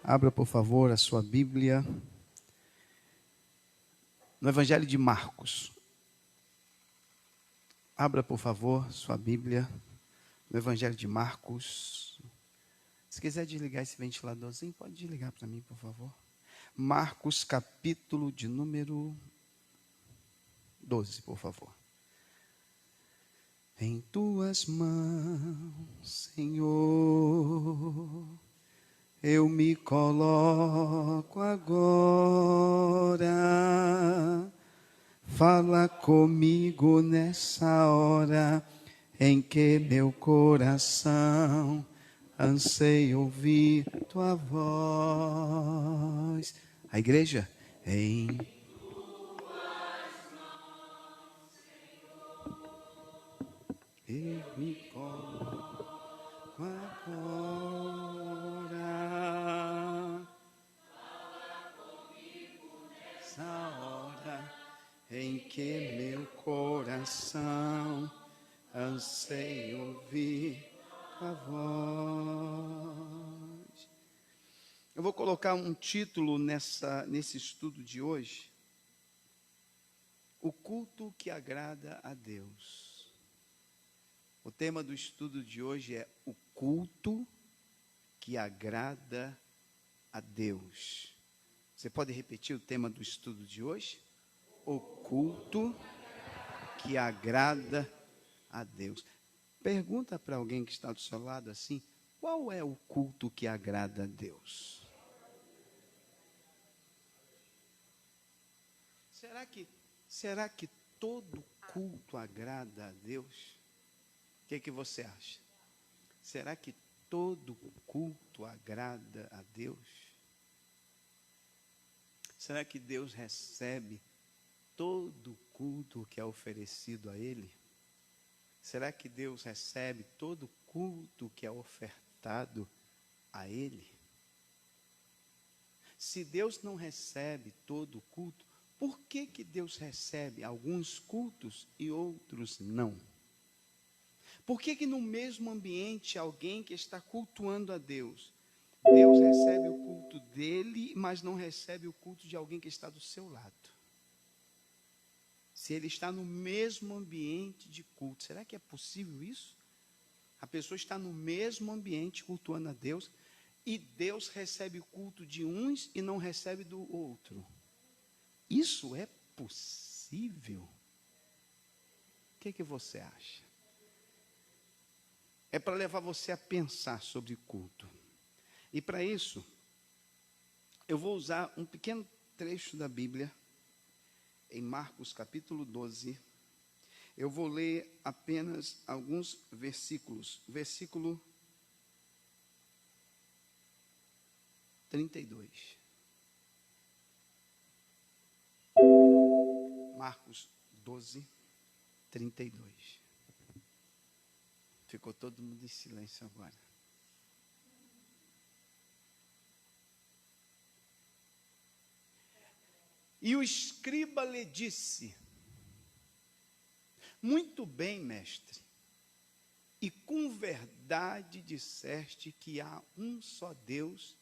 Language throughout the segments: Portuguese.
Abra, por favor, a sua Bíblia no Evangelho de Marcos. Abra, por favor, sua Bíblia no Evangelho de Marcos. Se quiser desligar esse ventiladorzinho, pode desligar para mim, por favor. Marcos, capítulo de número 12, por favor. Em tuas mãos, Senhor, eu me coloco agora. Fala comigo nessa hora em que meu coração anseia ouvir tua voz. A igreja? Em eu me coloco agora. Nessa hora em que meu coração anseia ouvir tua voz. Eu vou colocar um título nesse estudo de hoje. O culto que agrada a Deus. O tema do estudo de hoje é o culto que agrada a Deus. Você pode repetir o tema do estudo de hoje? O culto que agrada a Deus. Pergunta para alguém que está do seu lado assim: qual é o culto que agrada a Deus? Será que todo culto agrada a Deus? O que você acha? Será que todo culto agrada a Deus? Será que Deus recebe todo culto que é oferecido a Ele? Será que Deus recebe todo culto que é ofertado a Ele? Se Deus não recebe todo culto, por que Deus recebe alguns cultos e outros não? Por que no mesmo ambiente, alguém que está cultuando a Deus, Deus recebe o culto dele, mas não recebe o culto de alguém que está do seu lado? Se ele está no mesmo ambiente de culto, será que é possível isso? A pessoa está no mesmo ambiente cultuando a Deus, e Deus recebe o culto de uns e não recebe do outro. Isso é possível? O que você acha? É para levar você a pensar sobre culto. E para isso, eu vou usar um pequeno trecho da Bíblia, em Marcos capítulo 12. Eu vou ler apenas alguns versículos. Versículo 32. Marcos 12, 32. Ficou todo mundo em silêncio agora. E o escriba lhe disse: muito bem, mestre, e com verdade disseste que há um só Deus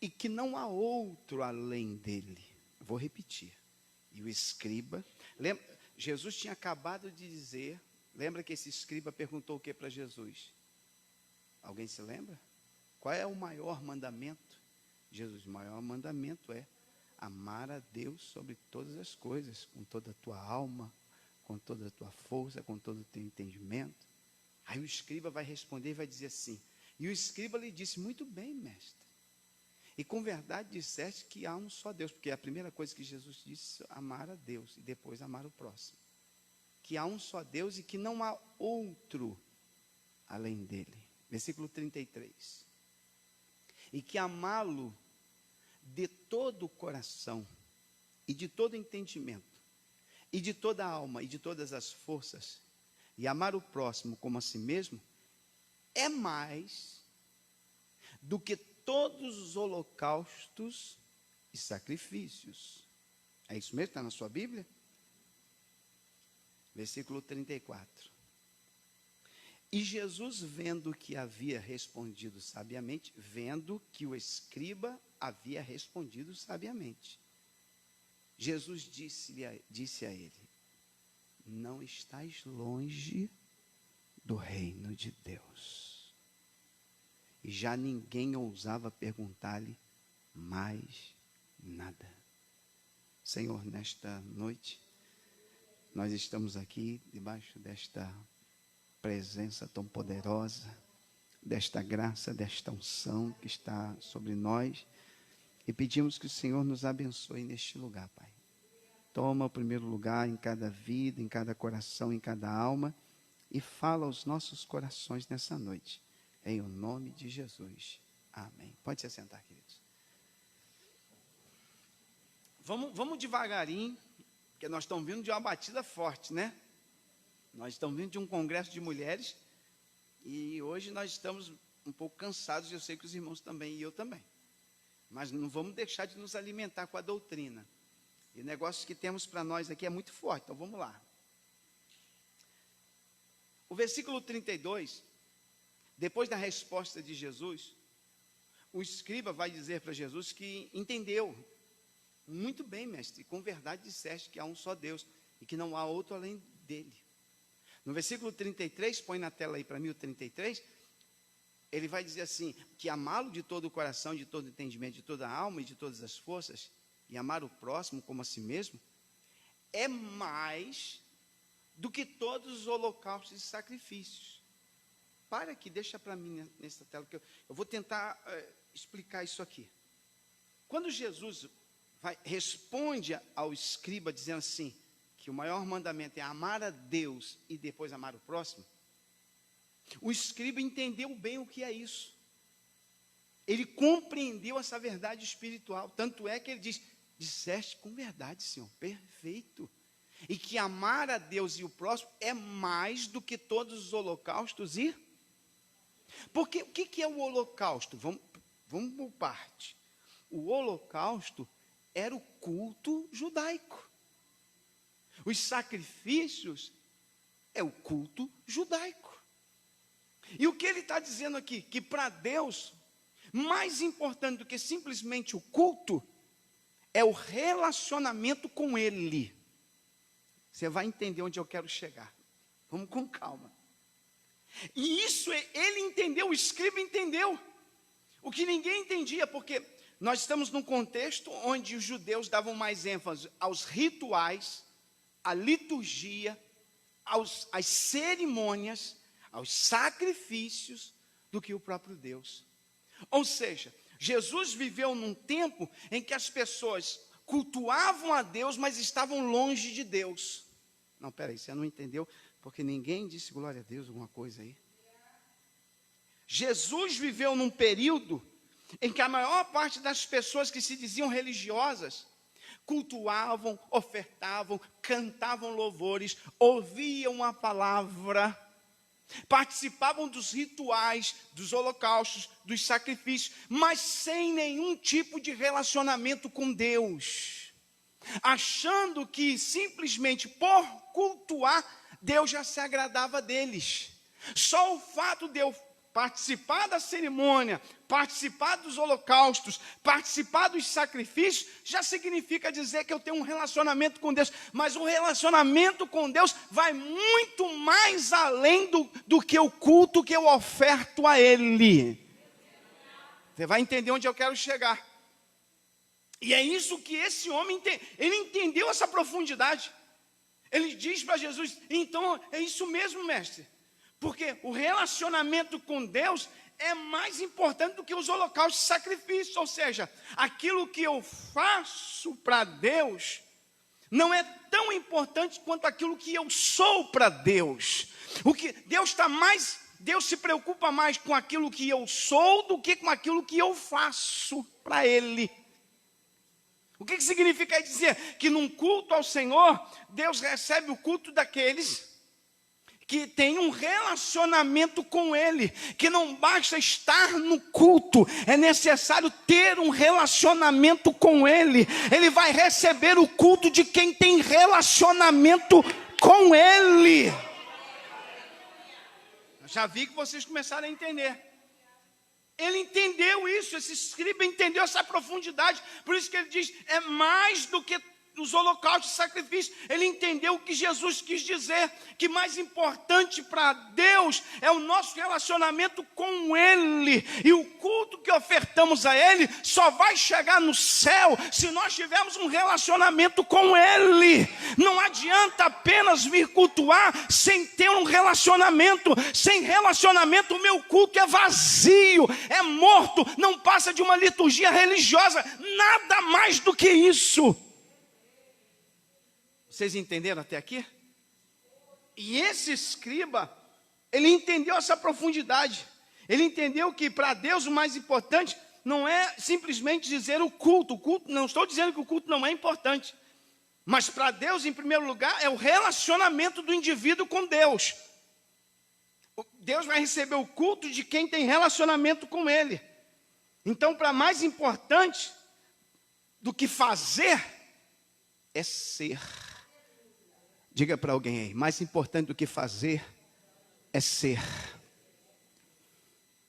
e que não há outro além dele. Vou repetir. E o escriba, Jesus tinha acabado de dizer, lembra que esse escriba perguntou o que para Jesus? Alguém se lembra? Qual é o maior mandamento? Jesus, o maior mandamento é amar a Deus sobre todas as coisas, com toda a tua alma, com toda a tua força, com todo o teu entendimento. Aí o escriba vai responder e vai dizer assim, e o escriba lhe disse, muito bem, mestre, e com verdade disseste que há um só Deus, porque a primeira coisa que Jesus disse, amar a Deus, e depois amar o próximo, que há um só Deus e que não há outro além dele. Versículo 33, e que amá-lo de todo o coração, e de todo entendimento, e de toda a alma, e de todas as forças, e amar o próximo como a si mesmo, é mais do que todos os holocaustos e sacrifícios. É isso mesmo? Está na sua Bíblia? Versículo 34. E Jesus, vendo que havia respondido sabiamente, vendo que o escriba havia respondido sabiamente, Jesus disse a ele: não estás longe do reino de Deus. E já ninguém ousava perguntar-lhe mais nada. Senhor, nesta noite, nós estamos aqui debaixo desta presença tão poderosa, desta graça, desta unção que está sobre nós, e pedimos que o Senhor nos abençoe neste lugar, Pai. Toma o primeiro lugar em cada vida, em cada coração, em cada alma, e fala aos nossos corações nessa noite, em o nome de Jesus. Amém. Pode se assentar, queridos. Vamos devagarinho, porque nós estamos vindo de uma batida forte, né? Nós estamos vindo de um congresso de mulheres, e hoje nós estamos um pouco cansados, eu sei que os irmãos também, e eu também. Mas não vamos deixar de nos alimentar com a doutrina. E o negócio que temos para nós aqui é muito forte, então vamos lá. O versículo 32, depois da resposta de Jesus, o escriba vai dizer para Jesus que entendeu. Muito bem, mestre, com verdade disseste que há um só Deus e que não há outro além dele. No versículo 33, põe na tela aí para mim o 33, ele vai dizer assim, que amá-lo de todo o coração, de todo o entendimento, de toda a alma e de todas as forças, e amar o próximo como a si mesmo, é mais do que todos os holocaustos e sacrifícios. Para aqui, deixa para mim nessa tela, que eu vou tentar explicar isso aqui. Quando Jesus responde ao escriba dizendo assim, que o maior mandamento é amar a Deus e depois amar o próximo, o escriba entendeu bem o que é isso. Ele compreendeu essa verdade espiritual, tanto é que ele diz, disseste com verdade, Senhor, perfeito. E que amar a Deus e o próximo é mais do que todos os holocaustos e... Porque o que é o holocausto? Vamos por parte. O holocausto era o culto judaico. Os sacrifícios é o culto judaico. E o que ele está dizendo aqui? Que para Deus, mais importante do que simplesmente o culto, é o relacionamento com Ele. Você vai entender onde eu quero chegar. Vamos com calma. E isso ele entendeu, o escriba entendeu. O que ninguém entendia, porque nós estamos num contexto onde os judeus davam mais ênfase aos rituais, à liturgia, às cerimônias, aos sacrifícios, do que o próprio Deus. Ou seja, Jesus viveu num tempo em que as pessoas cultuavam a Deus, mas estavam longe de Deus. Não, peraí, você não entendeu, porque ninguém disse glória a Deus, alguma coisa aí. Jesus viveu num período em que a maior parte das pessoas que se diziam religiosas cultuavam, ofertavam, cantavam louvores, ouviam a palavra, participavam dos rituais, dos holocaustos, dos sacrifícios, mas sem nenhum tipo de relacionamento com Deus, achando que simplesmente por cultuar, Deus já se agradava deles. Só o fato de eu participar da cerimônia, participar dos holocaustos, participar dos sacrifícios, já significa dizer que eu tenho um relacionamento com Deus. Mas o relacionamento com Deus vai muito mais além do que o culto que eu oferto a Ele. Você vai entender onde eu quero chegar. E é isso que esse homem entende. Ele entendeu essa profundidade. Ele diz para Jesus, então é isso mesmo, mestre. Porque o relacionamento com Deus é mais importante do que os holocaustos e sacrifícios. Ou seja, aquilo que eu faço para Deus não é tão importante quanto aquilo que eu sou para Deus. O que Deus se preocupa mais com aquilo que eu sou do que com aquilo que eu faço para Ele. O que significa dizer? Que num culto ao Senhor, Deus recebe o culto daqueles que tem um relacionamento com Ele, que não basta estar no culto, é necessário ter um relacionamento com Ele. Ele vai receber o culto de quem tem relacionamento com Ele. Já vi que vocês começaram a entender. Ele entendeu isso, esse escriba entendeu essa profundidade. Por isso que ele diz, é mais do que os holocaustos e sacrifícios. Ele entendeu o que Jesus quis dizer, que mais importante para Deus é o nosso relacionamento com Ele. E o culto que ofertamos a Ele só vai chegar no céu se nós tivermos um relacionamento com Ele. Não adianta apenas vir cultuar sem ter um relacionamento. Sem relacionamento o meu culto é vazio, é morto, não passa de uma liturgia religiosa, nada mais do que isso. Vocês entenderam até aqui? E esse escriba, ele entendeu essa profundidade. Ele entendeu que para Deus o mais importante não é simplesmente dizer o culto. O culto, não estou dizendo que o culto não é importante. Mas para Deus, em primeiro lugar, é o relacionamento do indivíduo com Deus. Deus vai receber o culto de quem tem relacionamento com Ele. Então, para mais importante do que fazer, é ser. Diga para alguém aí, mais importante do que fazer é ser.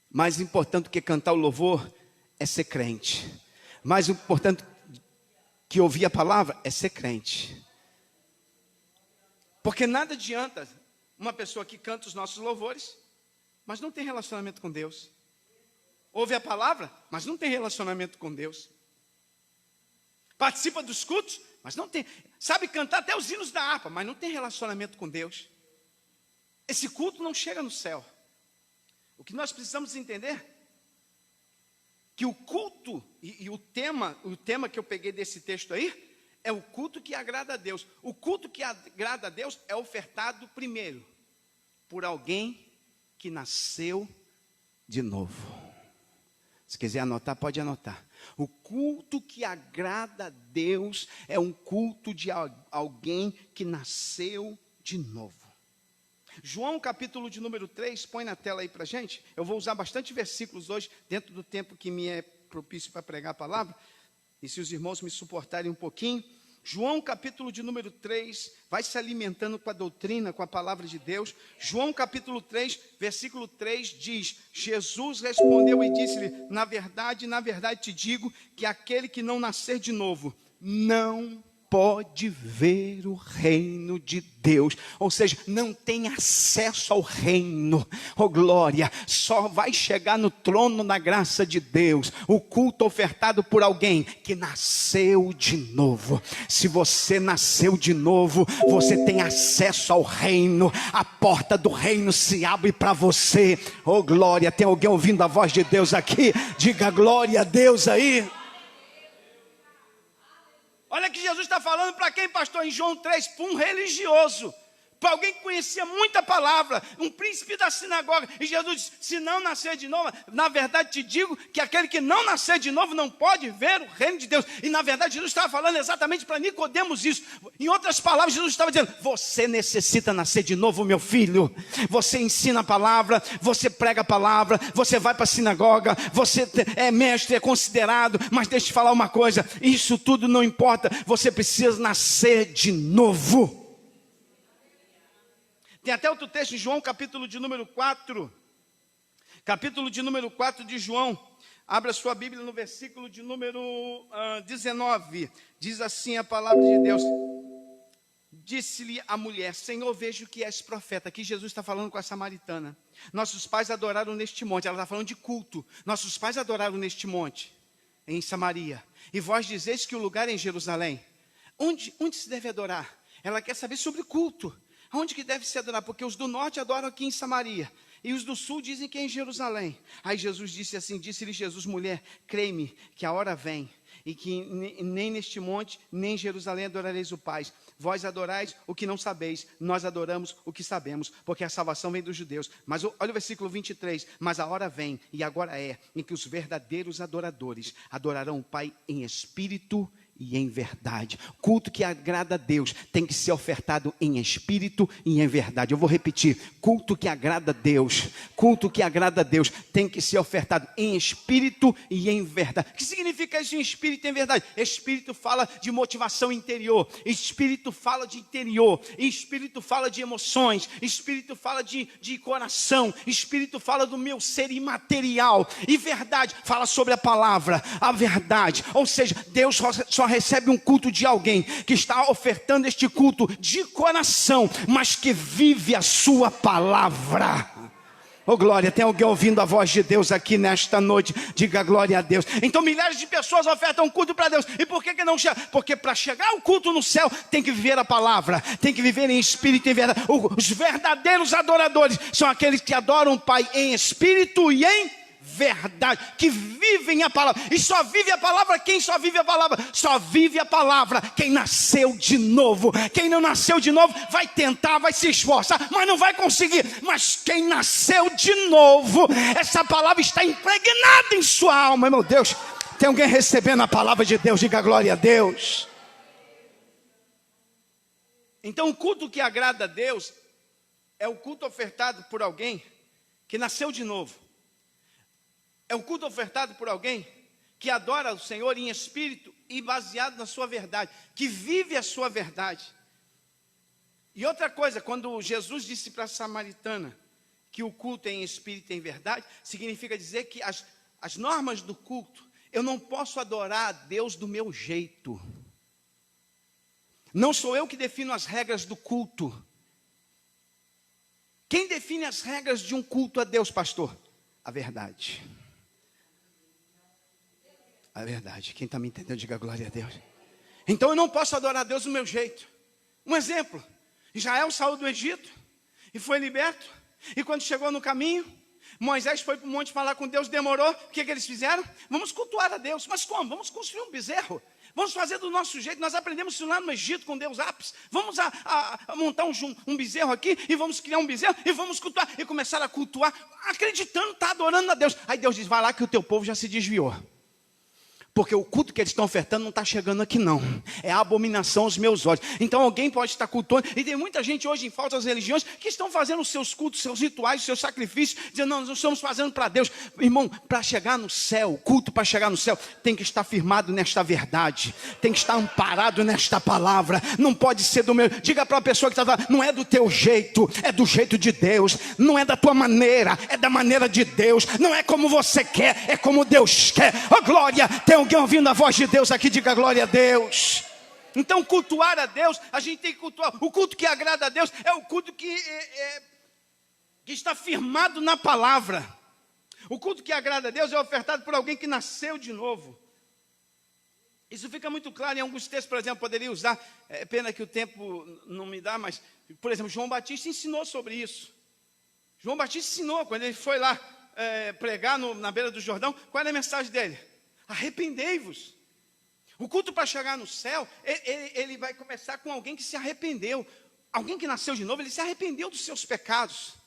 Mais importante do que cantar o louvor é ser crente. Mais importante que ouvir a palavra é ser crente. Porque nada adianta uma pessoa que canta os nossos louvores, mas não tem relacionamento com Deus. Ouve a palavra, mas não tem relacionamento com Deus. Participa dos cultos, mas não tem, sabe cantar até os hinos da harpa, mas não tem relacionamento com Deus. Esse culto não chega no céu. O que nós precisamos entender, que o culto, e o tema que eu peguei desse texto aí, é o culto que agrada a Deus. O culto que agrada a Deus é ofertado primeiro, por alguém que nasceu de novo. Se quiser anotar, pode anotar. O culto que agrada a Deus é um culto de alguém que nasceu de novo. João capítulo de número 3, põe na tela aí para a gente. Eu vou usar bastante versículos hoje, dentro do tempo que me é propício para pregar a palavra. E se os irmãos me suportarem um pouquinho. João capítulo de número 3, vai se alimentando com a doutrina, com a palavra de Deus. João capítulo 3, versículo 3 diz: Jesus respondeu e disse-lhe, na verdade te digo, que aquele que não nascer de novo, não pode ver o reino de Deus. Ou seja, não tem acesso ao reino. Oh glória, só vai chegar no trono da graça de Deus o culto ofertado por alguém que nasceu de novo. Se você nasceu de novo, você tem acesso ao reino. A porta do reino se abre para você. Oh glória, tem alguém ouvindo a voz de Deus aqui? Diga glória a Deus aí. Olha que Jesus está falando para quem, pastor? Em João 3, para um religioso, para alguém que conhecia muita palavra, um príncipe da sinagoga. E Jesus disse, se não nascer de novo, na verdade te digo que aquele que não nascer de novo não pode ver o reino de Deus. E na verdade Jesus estava falando exatamente para Nicodemos isso. Em outras palavras, Jesus estava dizendo, você necessita nascer de novo, meu filho. Você ensina a palavra, você prega a palavra, você vai para a sinagoga, você é mestre, é considerado, mas deixa eu te falar uma coisa, isso tudo não importa, você precisa nascer de novo. Tem até outro texto em João, capítulo de número 4. Capítulo de número 4 de João. Abra sua Bíblia no versículo de número 19. Diz assim a palavra de Deus. Disse-lhe a mulher, Senhor, vejo que és profeta. Aqui Jesus está falando com a samaritana. Nossos pais adoraram neste monte. Ela está falando de culto. Nossos pais adoraram neste monte, em Samaria. E vós dizeis que o lugar é em Jerusalém. Onde se deve adorar? Ela quer saber sobre culto. Onde que deve se adorar? Porque os do norte adoram aqui em Samaria. E os do sul dizem que é em Jerusalém. Aí Jesus disse assim, disse-lhe Jesus, mulher, crê-me que a hora vem. E que nem neste monte, nem em Jerusalém adorareis o Pai. Vós adorais o que não sabeis, nós adoramos o que sabemos, porque a salvação vem dos judeus. Mas olha o versículo 23, mas a hora vem, e agora é, em que os verdadeiros adoradores adorarão o Pai em espírito e em verdade. Culto que agrada a Deus tem que ser ofertado em espírito e em verdade. Eu vou repetir: culto que agrada a Deus, culto que agrada a Deus tem que ser ofertado em espírito e em verdade. O que significa isso, em espírito e em verdade? Espírito fala de motivação interior, espírito fala de interior, espírito fala de emoções, espírito fala de coração, espírito fala do meu ser imaterial, e verdade fala sobre a palavra, a verdade. Ou seja, Deus só recebe um culto de alguém que está ofertando este culto de coração, mas que vive a sua palavra. Oh glória, tem alguém ouvindo a voz de Deus aqui nesta noite? Diga glória a Deus. Então milhares de pessoas ofertam culto para Deus. E por que não chega? Porque para chegar o culto no céu, tem que viver a palavra, tem que viver em espírito e em verdade. Os verdadeiros adoradores são aqueles que adoram o Pai em espírito e em verdade, que vivem a palavra. E só vive a palavra quem só vive a palavra? Só vive a palavra quem nasceu de novo. Quem não nasceu de novo vai tentar, vai se esforçar, mas não vai conseguir. Mas quem nasceu de novo, essa palavra está impregnada em sua alma. Meu Deus, tem alguém recebendo a palavra de Deus? Diga glória a Deus. Então o culto que agrada a Deus é o culto ofertado por alguém que nasceu de novo. É um culto ofertado por alguém que adora o Senhor em espírito e baseado na sua verdade, que vive a sua verdade. E outra coisa, quando Jesus disse para a samaritana que o culto é em espírito e em verdade, significa dizer que as normas do culto, eu não posso adorar a Deus do meu jeito. Não sou eu que defino as regras do culto. Quem define as regras de um culto a Deus, pastor? A verdade. A verdade. Quem está me entendendo, diga glória a Deus. Então eu não posso adorar a Deus do meu jeito. Um exemplo: Israel saiu do Egito e foi liberto. E quando chegou no caminho, Moisés foi para o monte falar com Deus, demorou. O que eles fizeram? Vamos cultuar a Deus. Mas como? Vamos construir um bezerro. Vamos fazer do nosso jeito. Nós aprendemos isso lá no Egito com Deus Apis. Vamos montar um bezerro aqui e vamos criar um bezerro e vamos cultuar. E começaram a cultuar, acreditando, está adorando a Deus. Aí Deus diz: vai lá que o teu povo já se desviou. Porque o culto que eles estão ofertando não está chegando aqui não. É abominação aos meus olhos. Então alguém pode estar cultuando. E tem muita gente hoje em falsas religiões que estão fazendo os seus cultos, seus rituais, seus sacrifícios, dizendo: não, nós estamos fazendo para Deus. Irmão, para chegar no céu, o culto para chegar no céu tem que estar firmado nesta verdade, tem que estar amparado nesta palavra. Não pode ser do meu. Diga para a pessoa que está falando: não é do teu jeito, é do jeito de Deus. Não é da tua maneira, é da maneira de Deus. Não é como você quer, é como Deus quer. Oh glória, tem alguém ouvindo a voz de Deus aqui? Diga glória a Deus. Então cultuar a Deus, a gente tem que cultuar. O culto que agrada a Deus é o culto que está firmado na palavra. O culto que agrada a Deus é ofertado por alguém que nasceu de novo. Isso fica muito claro em alguns textos. Por exemplo, poderia usar, é pena que o tempo não me dá, mas, por exemplo, João Batista ensinou sobre isso. João Batista ensinou, quando ele foi lá pregar na beira do Jordão, qual era a mensagem dele? Arrependei-vos. O culto para chegar no céu, ele vai começar com alguém que se arrependeu. Alguém que nasceu de novo, ele se arrependeu dos seus pecados.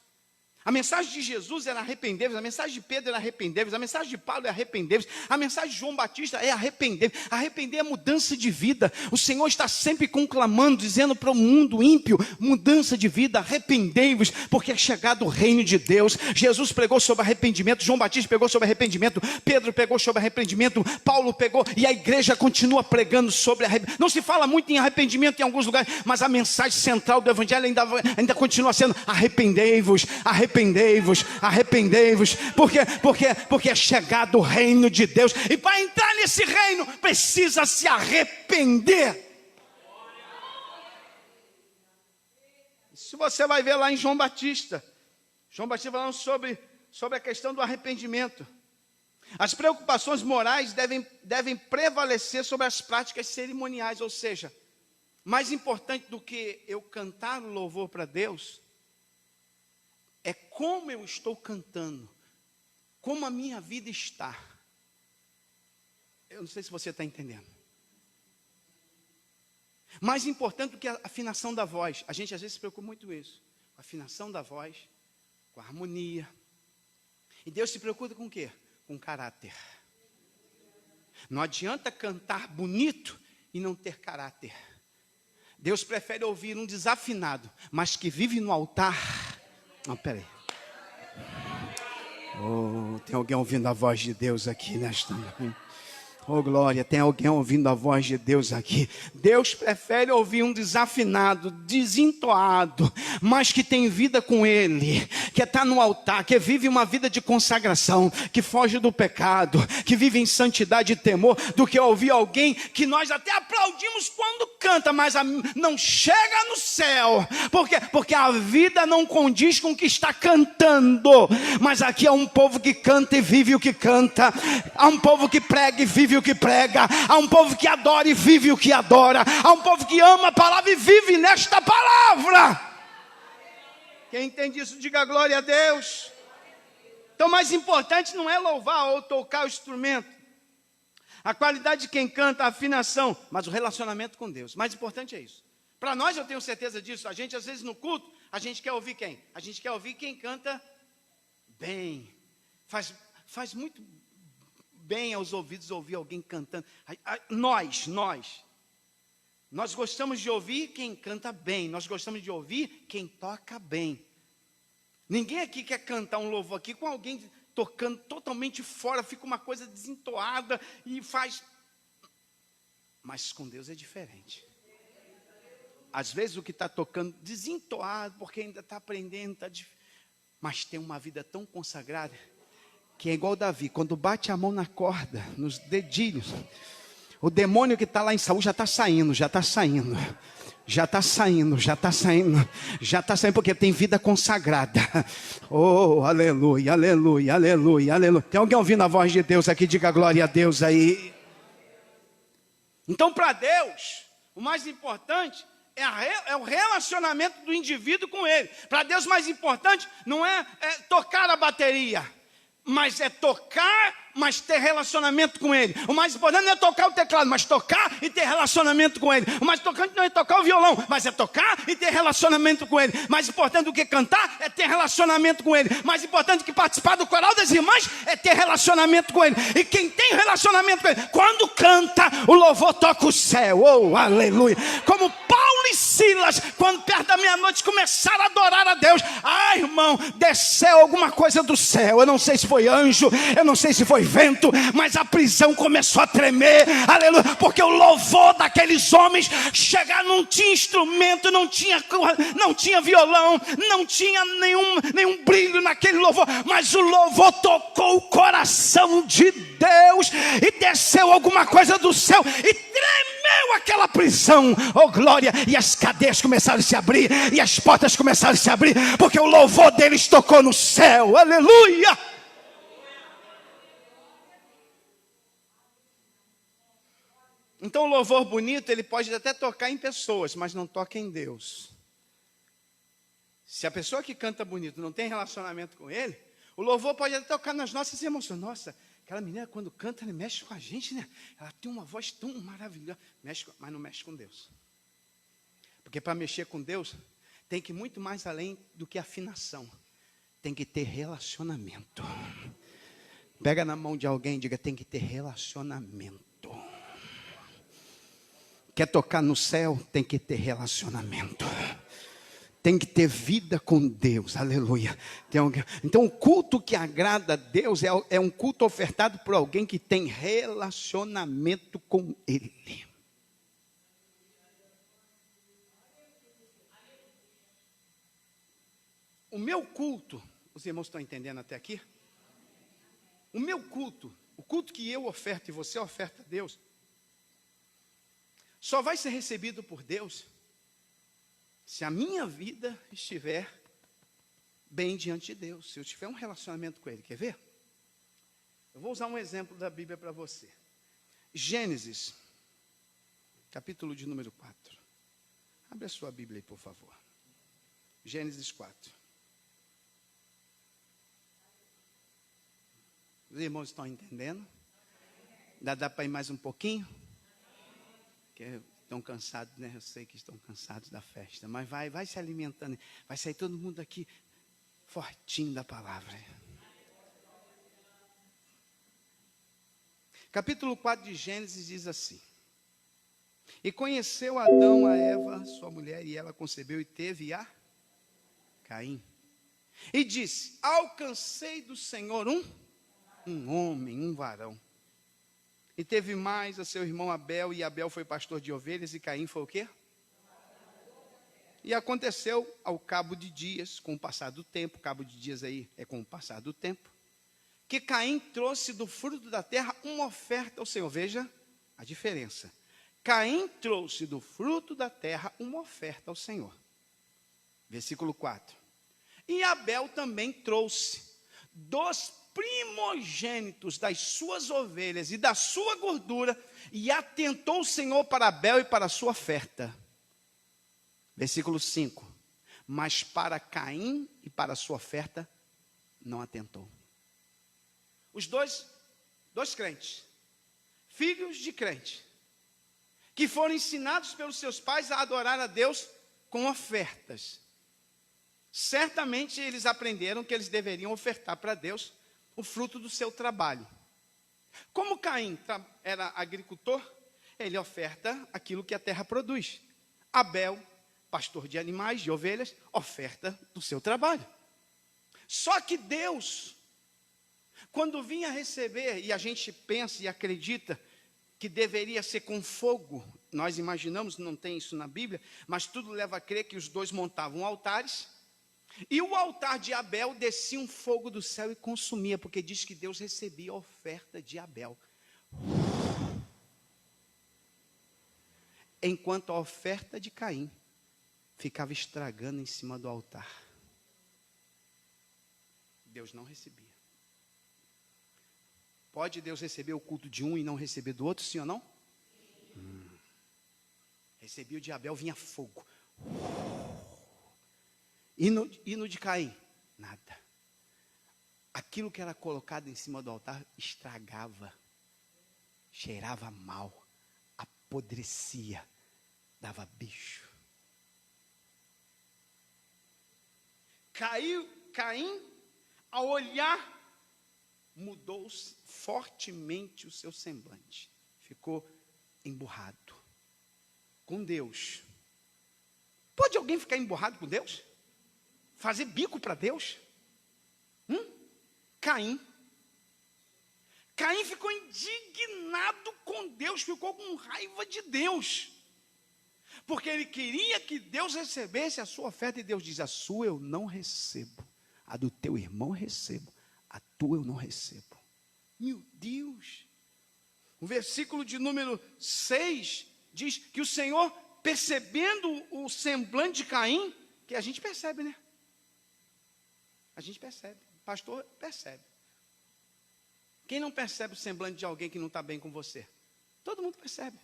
A mensagem de Jesus era arrepender-vos, a mensagem de Pedro era arrepender-vos, a mensagem de Paulo é arrepender-vos, a mensagem de João Batista é arrepender-vos. Arrepender é mudança de vida. O Senhor está sempre conclamando, dizendo para o mundo ímpio: mudança de vida, arrependei-vos, porque é chegado o reino de Deus. Jesus pregou sobre arrependimento, João Batista pregou sobre arrependimento, Pedro pregou sobre arrependimento, Paulo pegou, e a igreja continua pregando sobre arrependimento. Não se fala muito em arrependimento em alguns lugares, mas a mensagem central do evangelho ainda continua sendo: arrependei-vos, arrependei-vos, arrependei-vos. Porque é chegado o reino de Deus. E para entrar nesse reino, precisa se arrepender. Se você vai ver lá em João Batista falando sobre a questão do arrependimento. As preocupações morais devem prevalecer sobre as práticas cerimoniais. Ou seja, mais importante do que eu cantar o louvor para Deus é como eu estou cantando, como a minha vida está. Eu não sei se você está entendendo. Mais importante do que a afinação da voz. A gente às vezes se preocupa muito com isso. Com a afinação da voz, com a harmonia. E Deus se preocupa com o quê? Com caráter. Não adianta cantar bonito e não ter caráter. Deus prefere ouvir um desafinado, mas que vive no altar. Não, peraí. Oh, tem alguém ouvindo a voz de Deus aqui nesta noite? Oh, glória, tem alguém ouvindo a voz de Deus aqui. Deus prefere ouvir um desafinado, desentoado, mas que tem vida com Ele, que está no altar, que vive uma vida de consagração, que foge do pecado, que vive em santidade e temor, do que ouvir alguém que nós até aplaudimos quando canta, mas não chega no céu. Por quê? Porque a vida não condiz com o que está cantando. Mas aqui há um povo que canta e vive o que canta. Há um povo que prega e vive o que prega. Há um povo que adora e vive o que adora. Há um povo que ama a palavra e vive nesta palavra. Quem entende isso, diga glória a Deus. Então, o mais importante não é louvar ou tocar o instrumento, a qualidade de quem canta, a afinação, mas o relacionamento com Deus. O mais importante é isso. Para nós, eu tenho certeza disso. A gente, às vezes, no culto, a gente quer ouvir quem? A gente quer ouvir quem canta bem. Faz muito bem aos ouvidos ouvir alguém cantando. Nós gostamos de ouvir quem canta bem. Nós gostamos de ouvir quem toca bem. Ninguém aqui quer cantar um louvor aqui com alguém tocando totalmente fora, fica uma coisa desentoada e faz. Mas com Deus é diferente. Às vezes o que está tocando desentoado, porque ainda está aprendendo, mas tem uma vida tão consagrada, que é igual Davi, quando bate a mão na corda, nos dedilhos, o demônio que está lá em Saul já está saindo, porque tem vida consagrada. Oh, aleluia, aleluia, aleluia, aleluia. Tem alguém ouvindo a voz de Deus aqui? Diga glória a Deus aí. Então, para Deus, o mais importante é o relacionamento do indivíduo com Ele. Para Deus, o mais importante não é tocar a bateria, mas é tocar, mas ter relacionamento com Ele. O mais importante não é tocar o teclado, mas tocar e ter relacionamento com Ele. O mais importante não é tocar o violão, mas é tocar e ter relacionamento com Ele. Mais importante do que cantar é ter relacionamento com Ele. Mais importante do que participar do coral das irmãs é ter relacionamento com Ele. E quem tem relacionamento com Ele, quando canta, o louvor toca o céu. Oh, aleluia. Como Paulo e Silas, quando perto da meia-noite começaram a adorar a Deus. Ah, irmão, desceu alguma coisa do céu. Eu não sei se foi anjo, eu não sei se foi vento, mas a prisão começou a tremer, aleluia, porque o louvor daqueles homens chegar, não tinha instrumento, não tinha violão, não tinha nenhum brilho naquele louvor, mas o louvor tocou o coração de Deus e desceu alguma coisa do céu e tremeu aquela prisão, oh glória, e as cadeias começaram a se abrir e as portas começaram a se abrir, porque o louvor deles tocou no céu, aleluia. Então o louvor bonito, ele pode até tocar em pessoas, mas não toca em Deus. Se a pessoa que canta bonito não tem relacionamento com Ele, o louvor pode até tocar nas nossas emoções. Nossa, aquela menina quando canta, ela mexe com a gente, né? Ela tem uma voz tão maravilhosa, mas não mexe com Deus. Porque para mexer com Deus, tem que ir muito mais além do que afinação. Tem que ter relacionamento. Pega na mão de alguém e diga, tem que ter relacionamento. Quer tocar no céu, tem que ter relacionamento. Tem que ter vida com Deus, aleluia. Então o culto que agrada a Deus é um culto ofertado por alguém que tem relacionamento com Ele. O meu culto, os irmãos estão entendendo até aqui? O meu culto, o culto que eu oferto e você oferta a Deus, só vai ser recebido por Deus se a minha vida estiver bem diante de Deus, se eu tiver um relacionamento com Ele. Quer ver? Eu vou usar um exemplo da Bíblia para você. Gênesis, capítulo de número 4. Abre a sua Bíblia aí, por favor. Gênesis 4. Os irmãos estão entendendo? Dá para ir mais um pouquinho? Que estão cansados, né? Eu sei que estão cansados da festa, mas vai se alimentando, vai sair todo mundo aqui fortinho da palavra. Capítulo 4 de Gênesis diz assim: E conheceu Adão a Eva, sua mulher, e ela concebeu e teve a Caim. E disse: alcancei do Senhor um homem, um varão. E teve mais a seu irmão Abel, e Abel foi pastor de ovelhas, e Caim foi o quê? E aconteceu ao cabo de dias, com o passar do tempo, cabo de dias aí é com o passar do tempo, que Caim trouxe do fruto da terra uma oferta ao Senhor. Veja a diferença. Caim trouxe do fruto da terra uma oferta ao Senhor. Versículo 4. E Abel também trouxe dos primogênitos das suas ovelhas e da sua gordura, e atentou o Senhor para Abel e para a sua oferta. Versículo 5. Mas para Caim e para a sua oferta não atentou. Os dois crentes, filhos de crente, que foram ensinados pelos seus pais a adorar a Deus com ofertas. Certamente eles aprenderam que eles deveriam ofertar para Deus o fruto do seu trabalho. Como Caim era agricultor, ele oferta aquilo que a terra produz. Abel, pastor de animais, de ovelhas, oferta do seu trabalho. Só que Deus, quando vinha receber, e a gente pensa e acredita que deveria ser com fogo, nós imaginamos, não tem isso na Bíblia, mas tudo leva a crer que os dois montavam altares, e o altar de Abel descia um fogo do céu e consumia, porque diz que Deus recebia a oferta de Abel. Enquanto a oferta de Caim ficava estragando em cima do altar. Deus não recebia. Pode Deus receber o culto de um e não receber do outro, sim ou não? Recebia o de Abel, vinha fogo. E no de Caim? Nada. Aquilo que era colocado em cima do altar estragava, cheirava mal, apodrecia, dava bicho. Caim, ao olhar, mudou fortemente o seu semblante. Ficou emburrado com Deus. Pode alguém ficar emburrado com Deus? Fazer bico para Deus? Caim ficou indignado com Deus, ficou com raiva de Deus. Porque ele queria que Deus recebesse a sua oferta, e Deus diz: a sua eu não recebo, a do teu irmão recebo, a tua eu não recebo. Meu Deus! O versículo de número 6 diz que o Senhor, percebendo o semblante de Caim, que a gente percebe, né? A gente percebe, o pastor percebe. Quem não percebe o semblante de alguém que não está bem com você? Todo mundo percebe.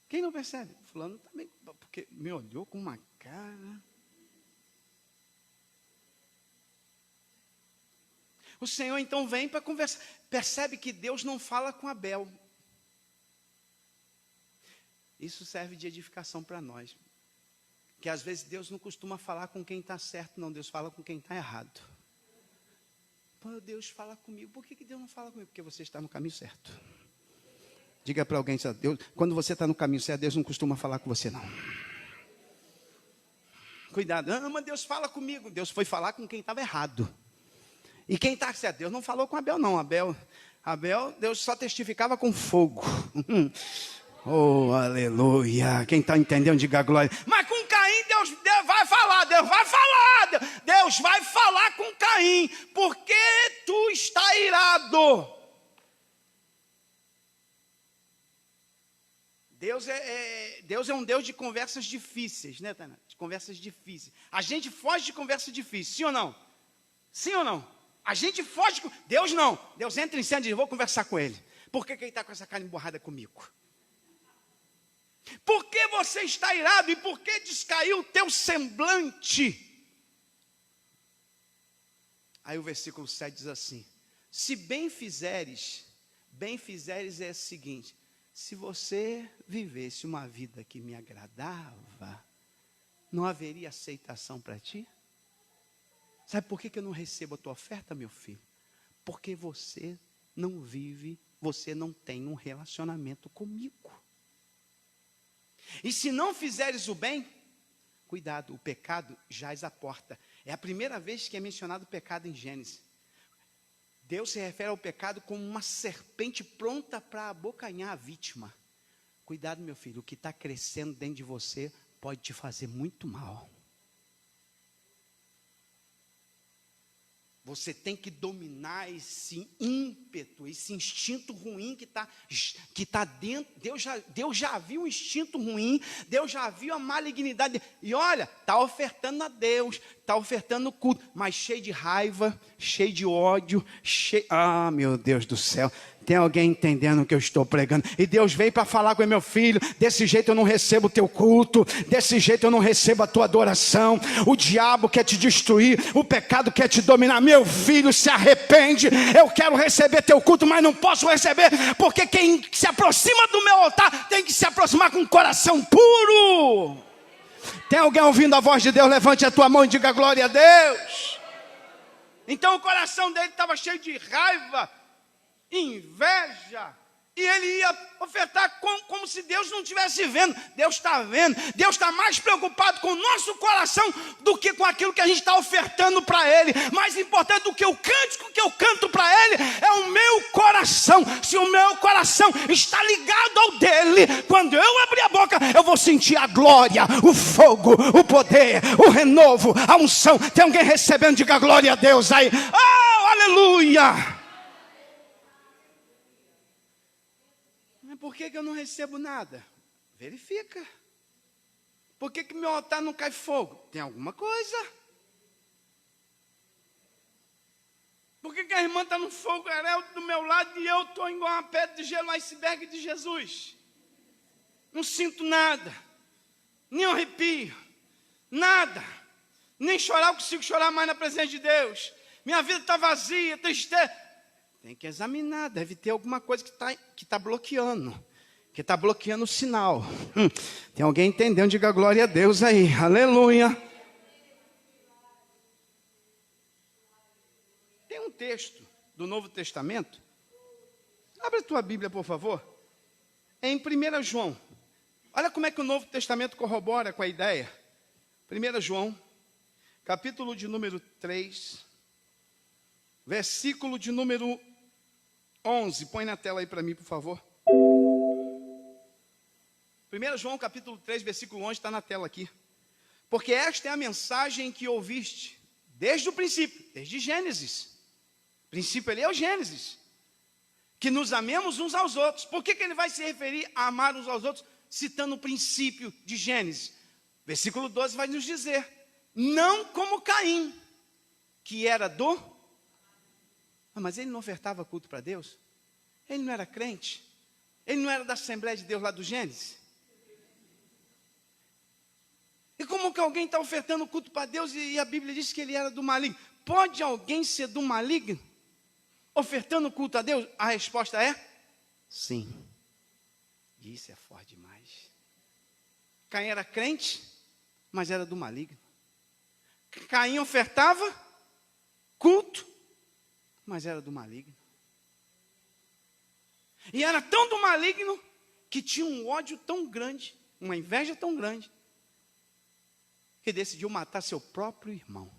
Quem não percebe? Fulano também, porque me olhou com uma cara. O Senhor então vem para conversar. Percebe que Deus não fala com Abel. Isso serve de edificação para nós. Que às vezes Deus não costuma falar com quem está certo, não. Deus fala com quem está errado. Pô, Deus fala comigo. Por que Deus não fala comigo? Porque você está no caminho certo. Diga para alguém, Deus, quando você está no caminho certo, Deus não costuma falar com você, não. Cuidado, mas Deus fala comigo. Deus foi falar com quem estava errado. E quem está certo? Deus não falou com Abel, não. Abel, Deus só testificava com fogo. Oh, aleluia. Quem está entendendo, diga glória. Mas com Caim, Deus vai falar. Deus vai falar com Caim. Porque tu está irado. Deus é um Deus de conversas difíceis, né, Tana? De conversas difíceis. A gente foge de conversa difícil, sim ou não? Sim ou não? A gente foge. Deus não. Deus entra em cena e diz: vou conversar com ele. Por que ele está com essa cara emborrada comigo? Por que você está irado? E por que descaiu o teu semblante? Aí o versículo 7 diz assim: se bem fizeres é o seguinte: se você vivesse uma vida que me agradava, não haveria aceitação para ti? Sabe por que eu não recebo a tua oferta, meu filho? Porque você não vive, você não tem um relacionamento comigo. E se não fizeres o bem, cuidado, o pecado jaz à porta. É a primeira vez que é mencionado o pecado em Gênesis. Deus se refere ao pecado como uma serpente pronta para abocanhar a vítima. Cuidado, meu filho, o que está crescendo dentro de você pode te fazer muito mal. Você tem que dominar esse ímpeto, esse instinto ruim que tá dentro. Deus já viu o instinto ruim, Deus já viu a malignidade. E olha, está ofertando a Deus, está ofertando culto, mas cheio de raiva, cheio de ódio, Ah, meu Deus do céu. Tem alguém entendendo o que eu estou pregando? E Deus veio para falar com o meu filho: desse jeito eu não recebo o teu culto, desse jeito eu não recebo a tua adoração. O diabo quer te destruir, o pecado quer te dominar. Meu filho, se arrepende. Eu quero receber teu culto, mas não posso receber, porque quem se aproxima do meu altar tem que se aproximar com um coração puro. Tem alguém ouvindo a voz de Deus? Levante a tua mão e diga glória a Deus. Então o coração dele estava cheio de raiva, inveja, e ele ia ofertar como se Deus não estivesse vendo. Deus está vendo. Deus está mais preocupado com o nosso coração do que com aquilo que a gente está ofertando para Ele. Mais importante do que o cântico que eu canto para Ele é o meu coração. Se o meu coração está ligado ao dele, quando eu abrir a boca, eu vou sentir a glória, o fogo, o poder, o renovo, a unção. Tem alguém recebendo? Diga glória a Deus aí. Oh, aleluia! Por que eu não recebo nada? Verifica. Por que meu altar não cai fogo? Tem alguma coisa. Por que a irmã está no fogo do meu lado e eu estou igual uma pedra de gelo no iceberg de Jesus? Não sinto nada, nem arrepio, nada, nem chorar, eu consigo chorar mais na presença de Deus. Minha vida está vazia, tristeza. Tem que examinar, deve ter alguma coisa que está bloqueando. Que está bloqueando o sinal. Tem alguém entendendo? Diga glória a Deus aí. Aleluia. Tem um texto do Novo Testamento. Abre a tua Bíblia, por favor. É em 1 João. Olha como é que o Novo Testamento corrobora com a ideia. 1 João, capítulo de número 3, versículo de número 11, põe na tela aí para mim, por favor. 1 João capítulo 3, versículo 11, está na tela aqui. Porque esta é a mensagem que ouviste desde o princípio, desde Gênesis. O princípio ali é o Gênesis. Que nos amemos uns aos outros. Por que ele vai se referir a amar uns aos outros, citando o princípio de Gênesis? Versículo 12 vai nos dizer: não como Caim, que era do... mas ele não ofertava culto para Deus? Ele não era crente? Ele não era da Assembleia de Deus lá do Gênesis? E como que alguém está ofertando culto para Deus e a Bíblia diz que ele era do maligno? Pode alguém ser do maligno ofertando culto a Deus? A resposta é sim. Isso é forte demais. Caim era crente, mas era do maligno. Caim ofertava culto, mas era do maligno. E era tão do maligno que tinha um ódio tão grande, uma inveja tão grande, que decidiu matar seu próprio irmão.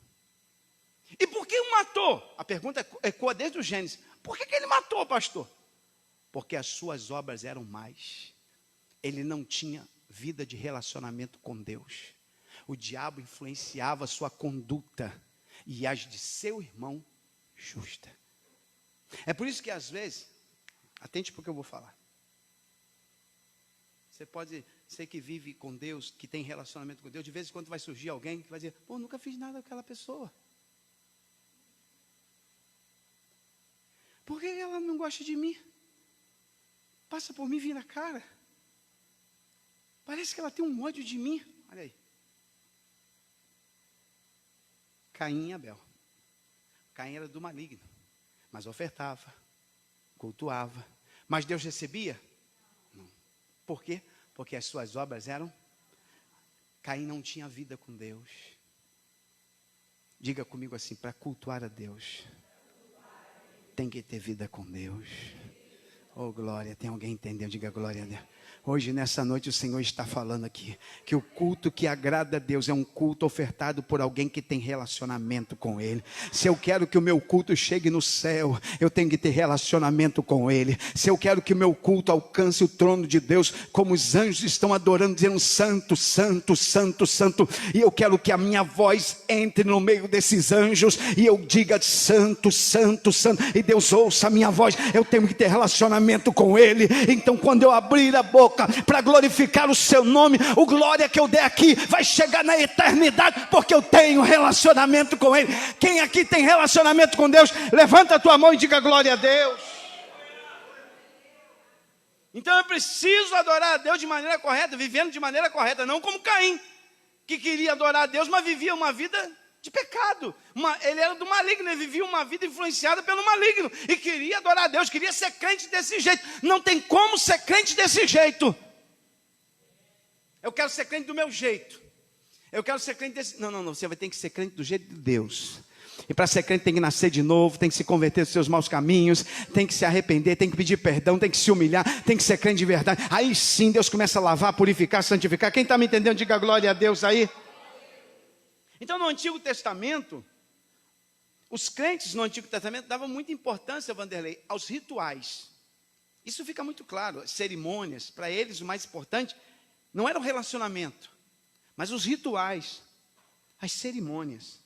E por que o matou? A pergunta ecoa desde o Gênesis. Por que ele matou, pastor? Porque as suas obras eram más. Ele não tinha vida de relacionamento com Deus. O diabo influenciava a sua conduta e as de seu irmão justa. É por isso que às vezes, atente para o que eu vou falar. Você pode ser que vive com Deus, que tem relacionamento com Deus, de vez em quando vai surgir alguém que vai dizer: pô, nunca fiz nada com aquela pessoa. Por que ela não gosta de mim? Passa por mim, vira a cara. Parece que ela tem um ódio de mim. Olha aí. Caim e Abel. Caim era do maligno, mas ofertava, cultuava. Mas Deus recebia? Não. Por quê? Porque as suas obras eram... Caim não tinha vida com Deus. Diga comigo assim: para cultuar a Deus, tem que ter vida com Deus. Oh, glória, tem alguém entendendo? Diga glória a Deus. Hoje, nessa noite, o Senhor está falando aqui que o culto que agrada a Deus é um culto ofertado por alguém que tem relacionamento com Ele. Se eu quero que o meu culto chegue no céu, eu tenho que ter relacionamento com Ele. Se eu quero que o meu culto alcance o trono de Deus, como os anjos estão adorando, dizendo santo, santo, santo, santo, e eu quero que a minha voz entre no meio desses anjos e eu diga santo, santo, santo, e Deus ouça a minha voz, eu tenho que ter relacionamento com Ele. Então, quando eu abrir a boca para glorificar o seu nome, o glória que eu der aqui vai chegar na eternidade, porque eu tenho relacionamento com Ele. Quem aqui tem relacionamento com Deus, levanta a tua mão e diga glória a Deus. Então eu preciso adorar a Deus de maneira correta, vivendo de maneira correta, não como Caim, que queria adorar a Deus, mas vivia uma vida de pecado. Ele era do maligno, ele vivia uma vida influenciada pelo maligno e queria adorar a Deus, queria ser crente desse jeito. Não tem como ser crente desse jeito. Eu quero ser crente do meu jeito. Eu quero ser crente desse... Não, você vai ter que ser crente do jeito de Deus. E para ser crente tem que nascer de novo, tem que se converter dos seus maus caminhos, tem que se arrepender, tem que pedir perdão, tem que se humilhar, tem que ser crente de verdade. Aí sim Deus começa a lavar, purificar, santificar. Quem está me entendendo, diga glória a Deus aí. Então, no Antigo Testamento, os crentes no Antigo Testamento davam muita importância, Vanderlei, aos rituais. Isso fica muito claro. As cerimônias, para eles o mais importante não era o relacionamento, mas os rituais, as cerimônias.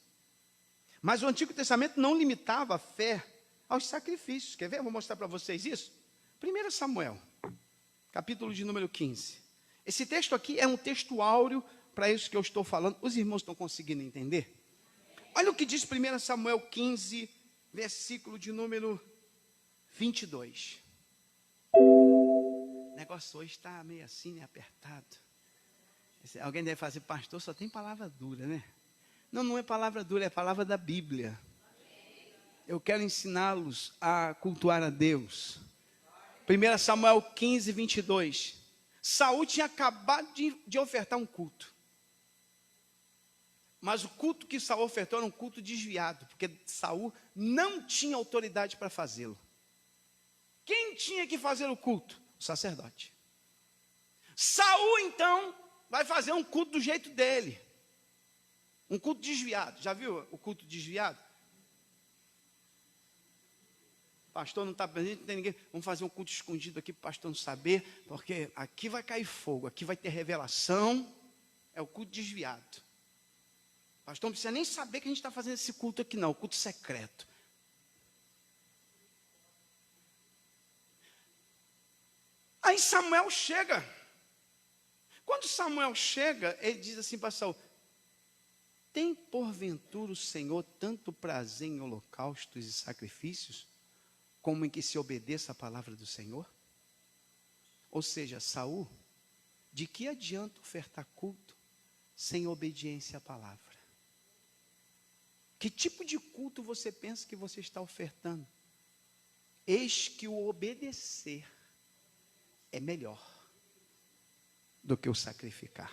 Mas o Antigo Testamento não limitava a fé aos sacrifícios. Quer ver? Eu vou mostrar para vocês isso. 1 Samuel, capítulo de número 15. Esse texto aqui é um texto áureo para isso que eu estou falando. Os irmãos estão conseguindo entender? Olha o que diz 1 Samuel 15, versículo de número 22. O negócio hoje está meio assim, né, apertado. Alguém deve fazer, pastor, só tem palavra dura, né? Não é palavra dura, é palavra da Bíblia. Eu quero ensiná-los a cultuar a Deus. 1 Samuel 15, 22. Saul tinha acabado de ofertar um culto. Mas o culto que Saul ofertou era um culto desviado, porque Saul não tinha autoridade para fazê-lo. Quem tinha que fazer o culto? O sacerdote. Saul, então, vai fazer um culto do jeito dele. Um culto desviado. Já viu o culto desviado? Pastor não está presente, não tem ninguém. Vamos fazer um culto escondido aqui para o pastor não saber, porque aqui vai cair fogo, aqui vai ter revelação. É o culto desviado. O pastor não precisa nem saber que a gente está fazendo esse culto aqui, não. O culto secreto. Aí Samuel chega. Quando Samuel chega, ele diz assim para Saul: tem porventura o Senhor tanto prazer em holocaustos e sacrifícios, como em que se obedeça a palavra do Senhor? Ou seja, Saul, de que adianta ofertar culto sem obediência à palavra? Que tipo de culto você pensa que você está ofertando? Eis que o obedecer é melhor do que o sacrificar.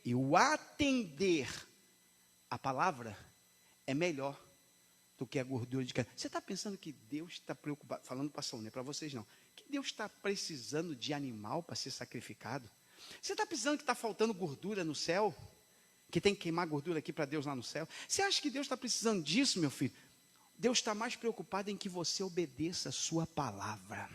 E o atender a palavra é melhor do que a gordura de carne. Você está pensando que Deus está preocupado, falando para Saul, não é para vocês não, que Deus está precisando de animal para ser sacrificado? Você está pensando que está faltando gordura no céu? Que tem que queimar gordura aqui para Deus lá no céu? Você acha que Deus está precisando disso, meu filho? Deus está mais preocupado em que você obedeça a sua palavra.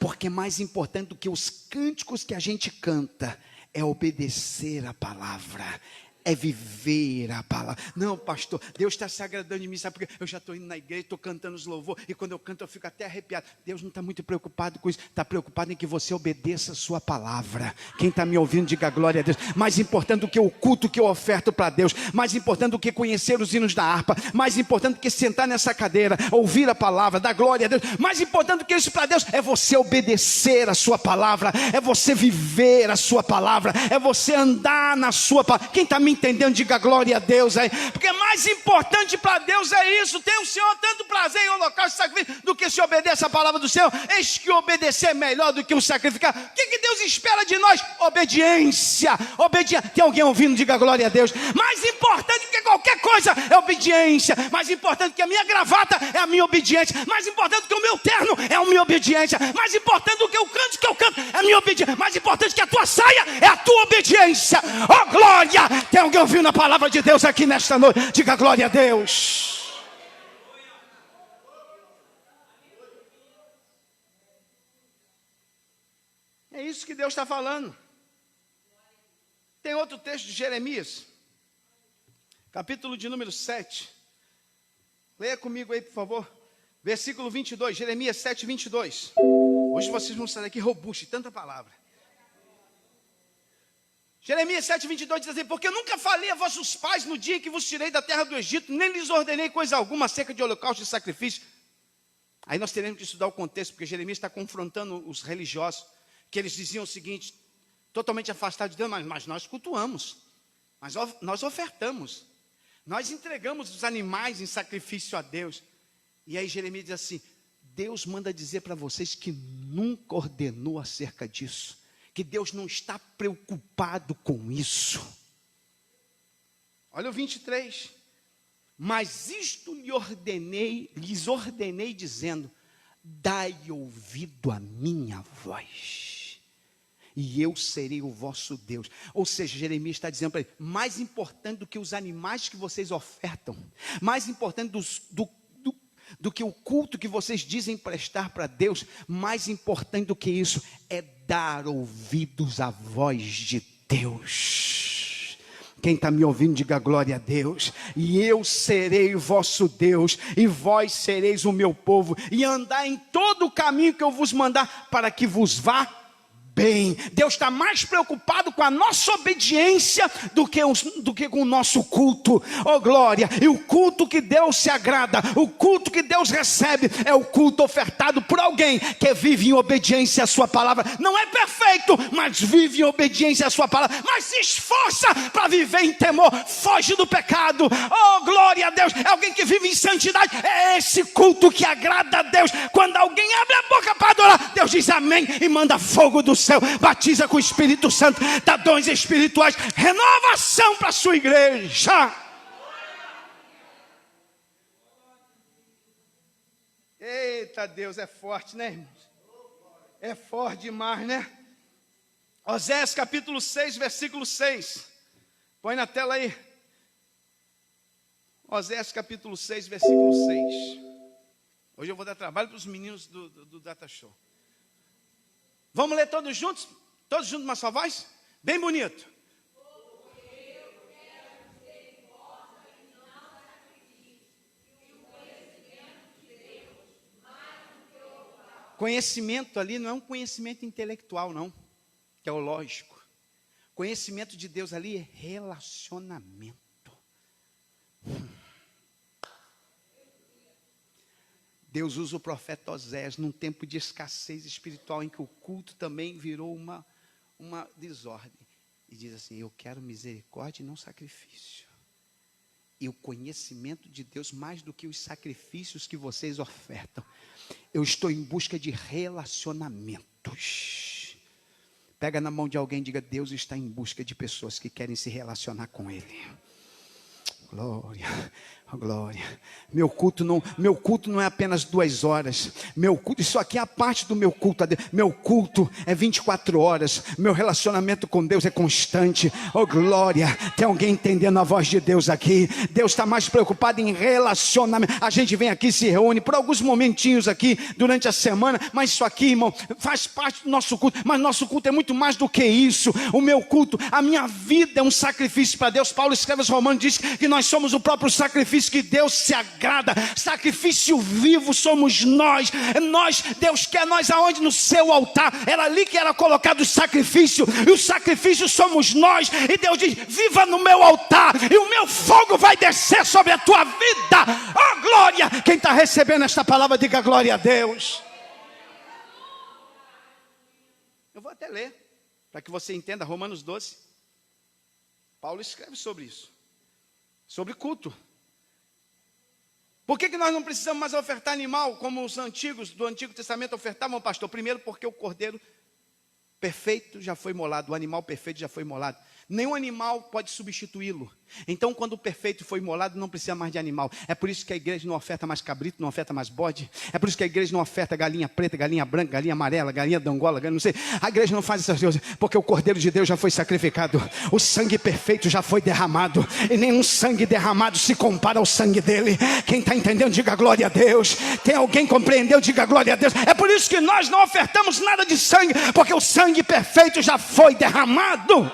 Porque mais importante do que os cânticos que a gente canta é obedecer a palavra, é viver a palavra. Não, pastor, Deus está se agradando de mim, sabe porque eu já estou indo na igreja, estou cantando os louvores, e quando eu canto eu fico até arrepiado. Deus não está muito preocupado com isso, está preocupado em que você obedeça a sua palavra. Quem está me ouvindo, diga glória a Deus. Mais importante do que o culto que eu oferto para Deus, mais importante do que conhecer os hinos da harpa, mais importante do que sentar nessa cadeira, ouvir a palavra, dar glória a Deus, mais importante do que isso para Deus, é você obedecer a sua palavra, é você viver a sua palavra, é você andar na sua palavra. Quem está me entendendo, diga glória a Deus aí. Porque mais importante para Deus é isso. Tem o Senhor tanto prazer em holocausto e sacrifício do que se obedecer a palavra do Senhor. Eis que obedecer é melhor do que o sacrificar. O que Deus Deus espera de nós? Obediência. Tem alguém ouvindo? Diga glória a Deus. Mais importante do que qualquer coisa é obediência. Mais importante que a minha gravata é a minha obediência. Mais importante do que o meu terno é a minha obediência. Mais importante do que o canto que eu canto é a minha obediência. Mais importante que a tua saia é a tua obediência. Oh glória! Tem alguém ouvindo a palavra de Deus aqui nesta noite? Diga glória a Deus. É isso que Deus está falando. Tem outro texto de Jeremias, capítulo de número 7. Leia comigo aí, por favor. Versículo 22, Jeremias 7, 22. Hoje vocês vão sair daqui robustos, de tanta palavra. Jeremias 7, 22 diz assim: porque eu nunca falei a vossos pais no dia em que vos tirei da terra do Egito, nem lhes ordenei coisa alguma acerca de holocausto e sacrifício. Aí nós teremos que estudar o contexto, porque Jeremias está confrontando os religiosos, que eles diziam o seguinte, totalmente afastados de Deus, mas nós cultuamos, mas nós ofertamos, nós entregamos os animais em sacrifício a Deus. E aí Jeremias diz assim: Deus manda dizer para vocês que nunca ordenou acerca disso, que Deus não está preocupado com isso. Olha o 23, mas isto lhes ordenei dizendo: dai ouvido à minha voz, e eu serei o vosso Deus. Ou seja, Jeremias está dizendo para ele: mais importante do que os animais que vocês ofertam, mais importante do que o culto que vocês dizem prestar para Deus, mais importante do que isso é dar ouvidos à voz de Deus. Quem está me ouvindo, diga glória a Deus. E eu serei o vosso Deus, e vós sereis o meu povo, e andar em todo o caminho que eu vos mandar, para que vos vá bem. Deus está mais preocupado com a nossa obediência do que com o nosso culto. Oh glória! E o culto que Deus se agrada, o culto que Deus recebe, é o culto ofertado por alguém que vive em obediência à sua palavra. Não é perfeito, mas vive em obediência à sua palavra, mas se esforça para viver em temor, foge do pecado. Oh glória a Deus! É alguém que vive em santidade. É esse culto que agrada a Deus. Quando alguém abre a boca para adorar, Deus diz amém e manda fogo do céu, batiza com o Espírito Santo, dá dons espirituais, renovação para a sua igreja. Eita Deus, é forte, né, irmãos? É forte demais, né? Oséias capítulo 6, versículo 6. Põe na tela aí. Oséias capítulo 6, versículo 6. Hoje eu vou dar trabalho para os meninos do Data Show. Vamos ler todos juntos? Todos juntos, uma só voz? Bem bonito. Conhecimento ali não é um conhecimento intelectual, não, que é o lógico. Conhecimento de Deus ali é relacionamento. Deus usa o profeta Oséias num tempo de escassez espiritual, em que o culto também virou uma desordem. E diz assim: eu quero misericórdia e não sacrifício. E o conhecimento de Deus mais do que os sacrifícios que vocês ofertam. Eu estou em busca de relacionamentos. Pega na mão de alguém e diga: Deus está em busca de pessoas que querem se relacionar com Ele. Glória, glória. Meu culto não é apenas 2 horas. Meu culto, isso aqui é a parte do meu culto a Deus. Meu culto é 24 horas. Meu relacionamento com Deus é constante. Oh glória, tem alguém entendendo a voz de Deus aqui? Deus está mais preocupado em relacionamento. A gente vem aqui, se reúne por alguns momentinhos aqui durante a semana, mas isso aqui, irmão, faz parte do nosso culto. Mas nosso culto é muito mais do que isso. O meu culto, a minha vida é um sacrifício para Deus. Paulo escreve aos Romanos, diz que nós somos o próprio sacrifício que Deus se agrada. Sacrifício vivo somos nós. Deus quer nós aonde? No seu altar. Era ali que era colocado o sacrifício. E o sacrifício somos nós. E Deus diz: viva no meu altar, e o meu fogo vai descer sobre a tua vida. Oh glória! Quem está recebendo esta palavra, diga glória a Deus. Eu vou até ler, para que você entenda Romanos 12. Paulo escreve sobre isso. Sobre culto. Por que nós não precisamos mais ofertar animal como os antigos do Antigo Testamento ofertavam, pastor? Primeiro, porque o cordeiro perfeito já foi imolado, o animal perfeito já foi imolado. Nenhum animal pode substituí-lo. Então, quando o perfeito foi imolado, não precisa mais de animal. É por isso que a igreja não oferta mais cabrito, não oferta mais bode. É por isso que a igreja não oferta galinha preta, galinha branca, galinha amarela, galinha de Angola, não sei. A igreja não faz essas coisas, porque o Cordeiro de Deus já foi sacrificado. O sangue perfeito já foi derramado. E nenhum sangue derramado se compara ao sangue dele. Quem está entendendo, diga glória a Deus. Tem alguém que compreendeu, diga glória a Deus. É por isso que nós não ofertamos nada de sangue, porque o sangue perfeito já foi derramado.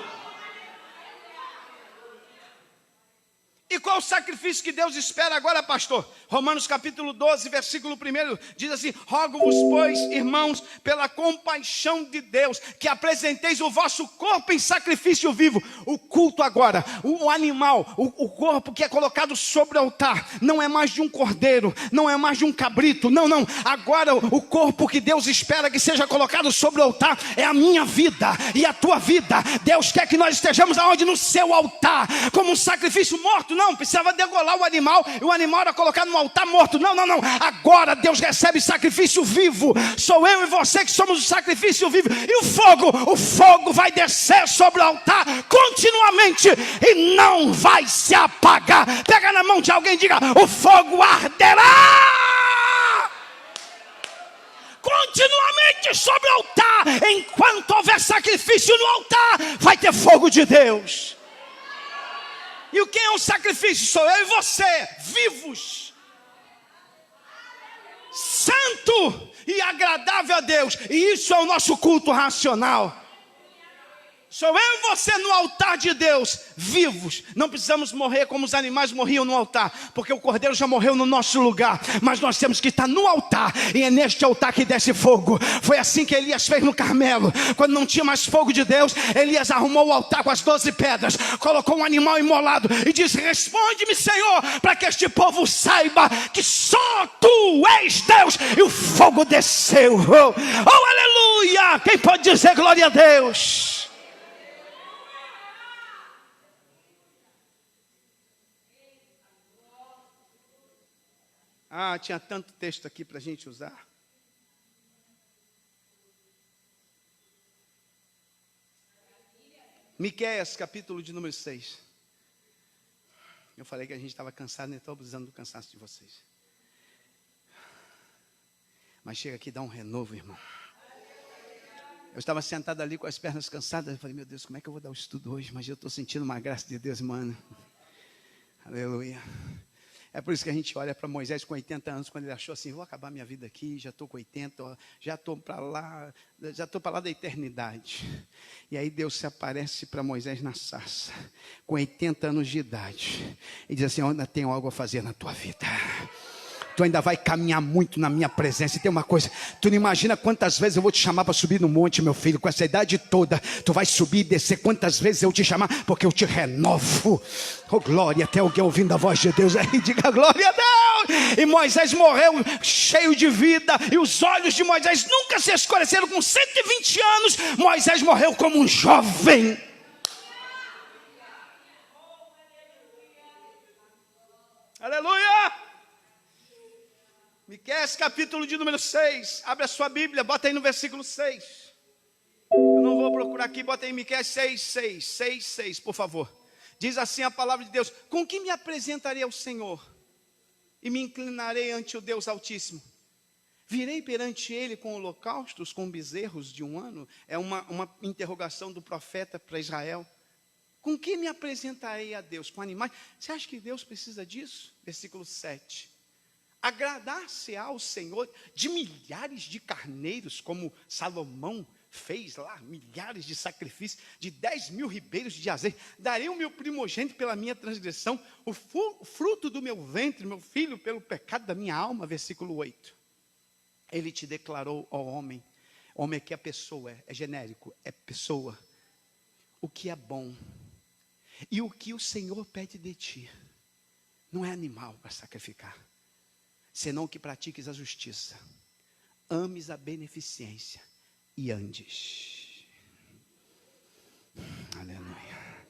E qual o sacrifício que Deus espera agora, pastor? Romanos capítulo 12, versículo 1, diz assim: rogo-vos, pois, irmãos, pela compaixão de Deus, que apresenteis o vosso corpo em sacrifício vivo. O culto agora, o animal, o corpo que é colocado sobre o altar, não é mais de um cordeiro, não é mais de um cabrito, não. Agora o corpo que Deus espera que seja colocado sobre o altar é a minha vida e a tua vida. Deus quer que nós estejamos aonde? No seu altar, como um sacrifício morto. Não, precisava degolar o animal, e o animal era colocado no altar morto. Não. Agora Deus recebe sacrifício vivo. Sou eu e você que somos o sacrifício vivo. E o fogo vai descer sobre o altar continuamente e não vai se apagar. Pega na mão de alguém e diga: o fogo arderá continuamente sobre o altar. Enquanto houver sacrifício no altar, vai ter fogo de Deus. E o que é um sacrifício? Sou eu e você, vivos, santo e agradável a Deus. E isso é o nosso culto racional. Sou eu e você no altar de Deus, vivos. Não precisamos morrer como os animais morriam no altar, porque o Cordeiro já morreu no nosso lugar. Mas nós temos que estar no altar, e é neste altar que desce fogo. Foi assim que Elias fez no Carmelo. Quando não tinha mais fogo de Deus, Elias arrumou o altar com as 12 pedras, colocou um animal imolado e disse: responde-me, Senhor, para que este povo saiba que só Tu és Deus. E o fogo desceu. Oh, aleluia! Quem pode dizer glória a Deus? Tinha tanto texto aqui para a gente usar. Miqueias, capítulo de número 6. Eu falei que a gente estava cansado, nem estou abusando do cansaço de vocês. Mas chega aqui e dá um renovo, irmão. Eu estava sentado ali com as pernas cansadas. Eu falei: meu Deus, como é que eu vou dar o estudo hoje? Mas eu estou sentindo uma graça de Deus, mano. Aleluia. É por isso que a gente olha para Moisés com 80 anos, quando ele achou assim: vou acabar minha vida aqui, já estou com 80, já estou para lá da eternidade. E aí Deus se aparece para Moisés na sarça, com 80 anos de idade, e diz assim: eu ainda tenho algo a fazer na tua vida. Tu ainda vai caminhar muito na minha presença. E tem uma coisa: tu não imagina quantas vezes eu vou te chamar para subir no monte, meu filho. Com essa idade toda, tu vai subir e descer quantas vezes eu te chamar, porque eu te renovo. Oh glória, até alguém ouvindo a voz de Deus aí, diga glória a Deus. E Moisés morreu cheio de vida, e os olhos de Moisés nunca se escureceram. Com 120 anos, Moisés morreu como um jovem. Aleluia. Miqueias, capítulo de número 6. Abre a sua Bíblia, bota aí no versículo 6. Eu não vou procurar aqui, bota aí Miqueias 6, por favor. Diz assim a palavra de Deus: com que me apresentarei ao Senhor e me inclinarei ante o Deus Altíssimo? Virei perante Ele com holocaustos, com bezerros de um ano? É uma interrogação do profeta para Israel. Com que me apresentarei a Deus? Com animais? Você acha que Deus precisa disso? Versículo 7. Agradar-se ao Senhor de milhares de carneiros, como Salomão fez lá, milhares de sacrifícios, de 10.000 ribeiros de azeite. Darei o meu primogênito pela minha transgressão, o fruto do meu ventre, meu filho, pelo pecado da minha alma. Versículo 8. Ele te declarou, ó homem. Homem aqui é pessoa, é genérico, é pessoa. O que é bom e o que o Senhor pede de ti não é animal para sacrificar, senão que pratiques a justiça, ames a beneficência e andes. Aleluia.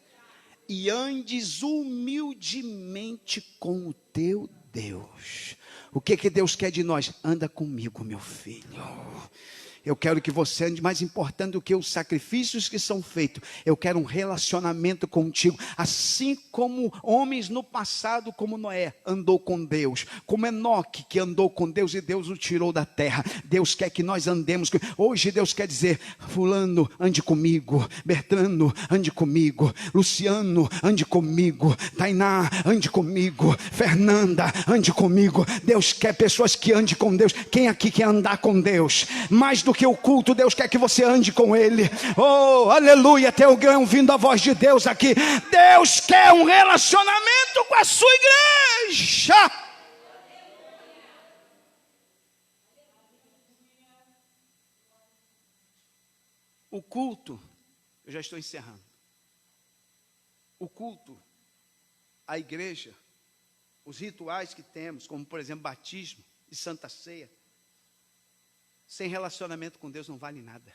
E andes humildemente com o teu Deus. O que Deus quer de nós? Anda comigo, meu filho. Eu quero que você ande, mais importante do que os sacrifícios que são feitos, eu quero um relacionamento contigo, assim como homens no passado, como Noé andou com Deus, como Enoque que andou com Deus e Deus o tirou da terra. Deus quer que nós andemos, hoje Deus quer dizer, fulano, ande comigo, Bertrano, ande comigo, Luciano, ande comigo, Tainá, ande comigo, Fernanda, ande comigo. Deus quer pessoas que andem com Deus. Quem aqui quer andar com Deus? Mais do que o culto, Deus quer que você ande com Ele. Oh, aleluia, tem alguém ouvindo a voz de Deus aqui. Deus quer um relacionamento com a sua igreja. O culto, eu já estou encerrando. O culto, a igreja, os rituais que temos, como por exemplo batismo e santa ceia, sem relacionamento com Deus não vale nada.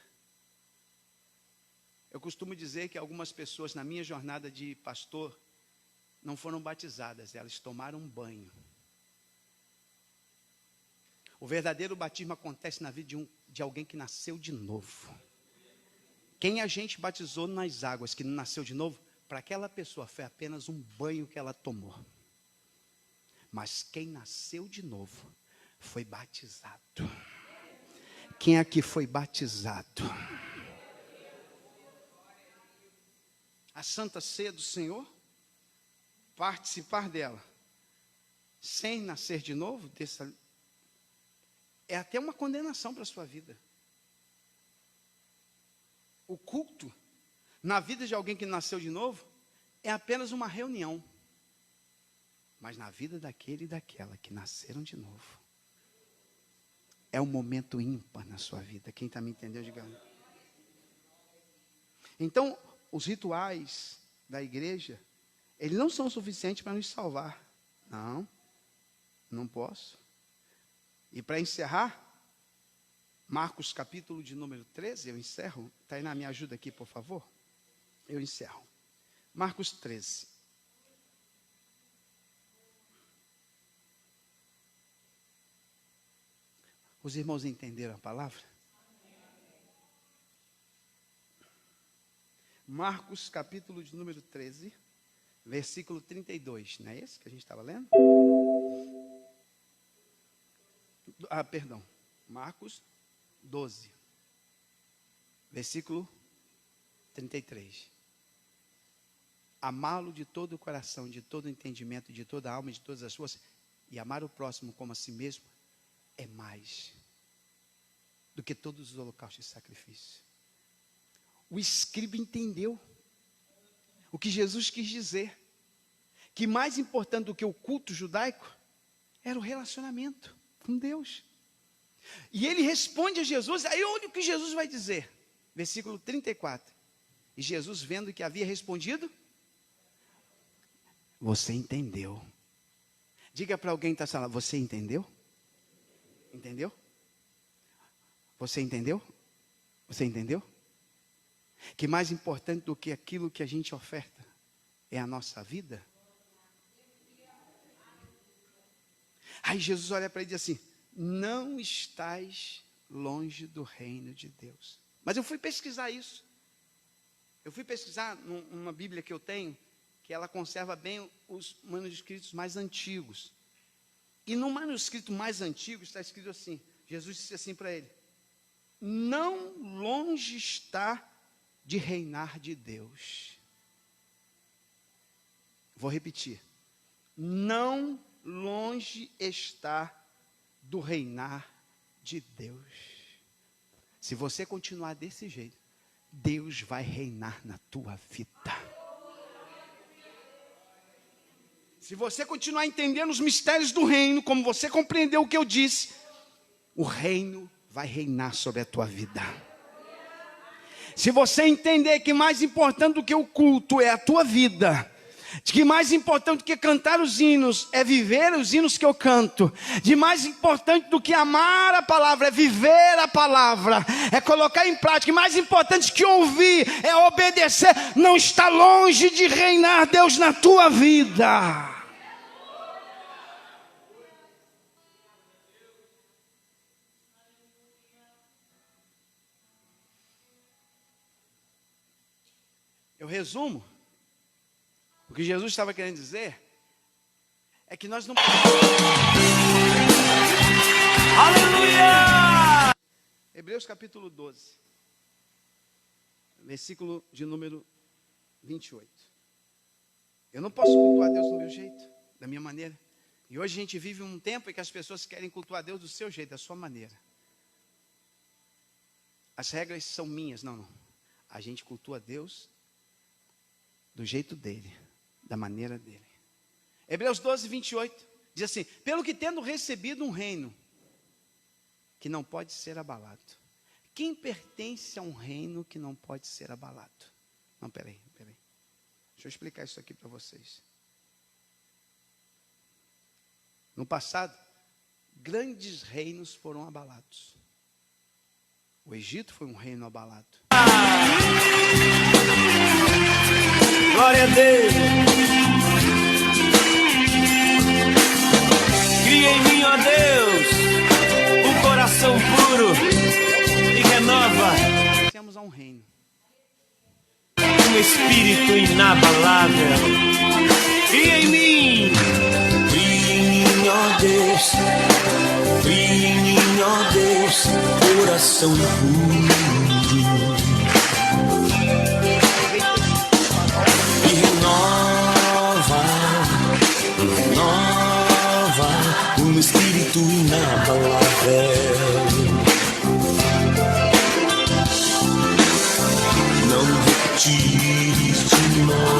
Eu costumo dizer que algumas pessoas na minha jornada de pastor não foram batizadas, elas tomaram um banho. O verdadeiro batismo acontece na vida de alguém que nasceu de novo. Quem a gente batizou nas águas, que não nasceu de novo, para aquela pessoa foi apenas um banho que ela tomou. Mas quem nasceu de novo foi batizado. Quem aqui foi batizado? A Santa Ceia do Senhor, participar dela, sem nascer de novo, é até uma condenação para a sua vida. O culto, na vida de alguém que nasceu de novo, é apenas uma reunião. Mas na vida daquele e daquela que nasceram de novo, é um momento ímpar na sua vida. Quem está me entendendo, diga amém. Então, os rituais da igreja, eles não são suficientes para nos salvar. Não, não posso. E para encerrar, Marcos capítulo de número 13, eu encerro. Tainá, me ajuda aqui, por favor. Eu encerro. Marcos 13. Os irmãos entenderam a palavra? Marcos capítulo de número 13, versículo 32. Não é esse que a gente estava lendo? Perdão. Marcos 12, versículo 33. Amá-lo de todo o coração, de todo o entendimento, de toda a alma, de todas as forças, e amar o próximo como a si mesmo, é mais do que todos os holocaustos e sacrifícios. O escriba entendeu o que Jesus quis dizer, que mais importante do que o culto judaico era o relacionamento com Deus. E ele responde a Jesus, aí olha o que Jesus vai dizer, versículo 34. E Jesus, vendo que havia respondido, você entendeu. Diga para alguém que está falando, você entendeu? Entendeu? Você entendeu? Você entendeu? Que mais importante do que aquilo que a gente oferta é a nossa vida. Aí Jesus olha para ele e diz assim, não estás longe do reino de Deus. Mas eu fui pesquisar isso. Eu fui pesquisar numa Bíblia que eu tenho, que ela conserva bem os manuscritos mais antigos. E no manuscrito mais antigo está escrito assim, Jesus disse assim para ele, não longe está de reinar de Deus. Vou repetir, não longe está do reinar de Deus. Se você continuar desse jeito, Deus vai reinar na tua vida. Se você continuar entendendo os mistérios do reino, como você compreendeu o que eu disse, o reino vai reinar sobre a tua vida. Se você entender que mais importante do que o culto é a tua vida, de que mais importante do que cantar os hinos é viver os hinos que eu canto, de mais importante do que amar a palavra é viver a palavra, é colocar em prática, e mais importante que ouvir é obedecer, não está longe de reinar Deus na tua vida. Eu resumo. O que Jesus estava querendo dizer é que nós não podemos... Aleluia! Hebreus capítulo 12, versículo de número 28. Eu não posso cultuar Deus do meu jeito, da minha maneira. E hoje a gente vive um tempo em que as pessoas querem cultuar Deus do seu jeito, da sua maneira. As regras são minhas. Não. A gente cultua Deus do jeito dele, da maneira dele. Hebreus 12, 28 diz assim: pelo que tendo recebido um reino que não pode ser abalado. Quem pertence a um reino que não pode ser abalado? Não, peraí. Deixa eu explicar isso aqui para vocês. No passado, grandes reinos foram abalados. O Egito foi um reino abalado. Glória a Deus. Cria em mim, ó Deus, um coração puro e renova Temos a um reino. um espírito inabalável. Cria em mim, ó Deus, cria em mim, ó Deus, coração puro e renova um espírito inabalável. Não retires de nós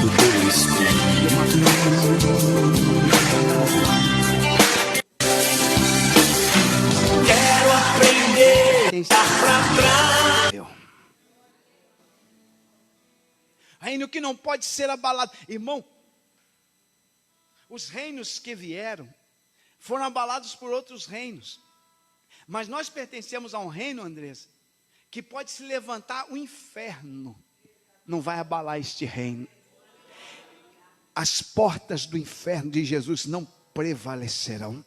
o teu espírito. Quero aprender a dar pra trás. Reino que não pode ser abalado. Irmão, os reinos que vieram foram abalados por outros reinos. Mas nós pertencemos a um reino, Andressa, que pode se levantar o inferno. Não vai abalar este reino. As portas do inferno de Jesus não prevalecerão.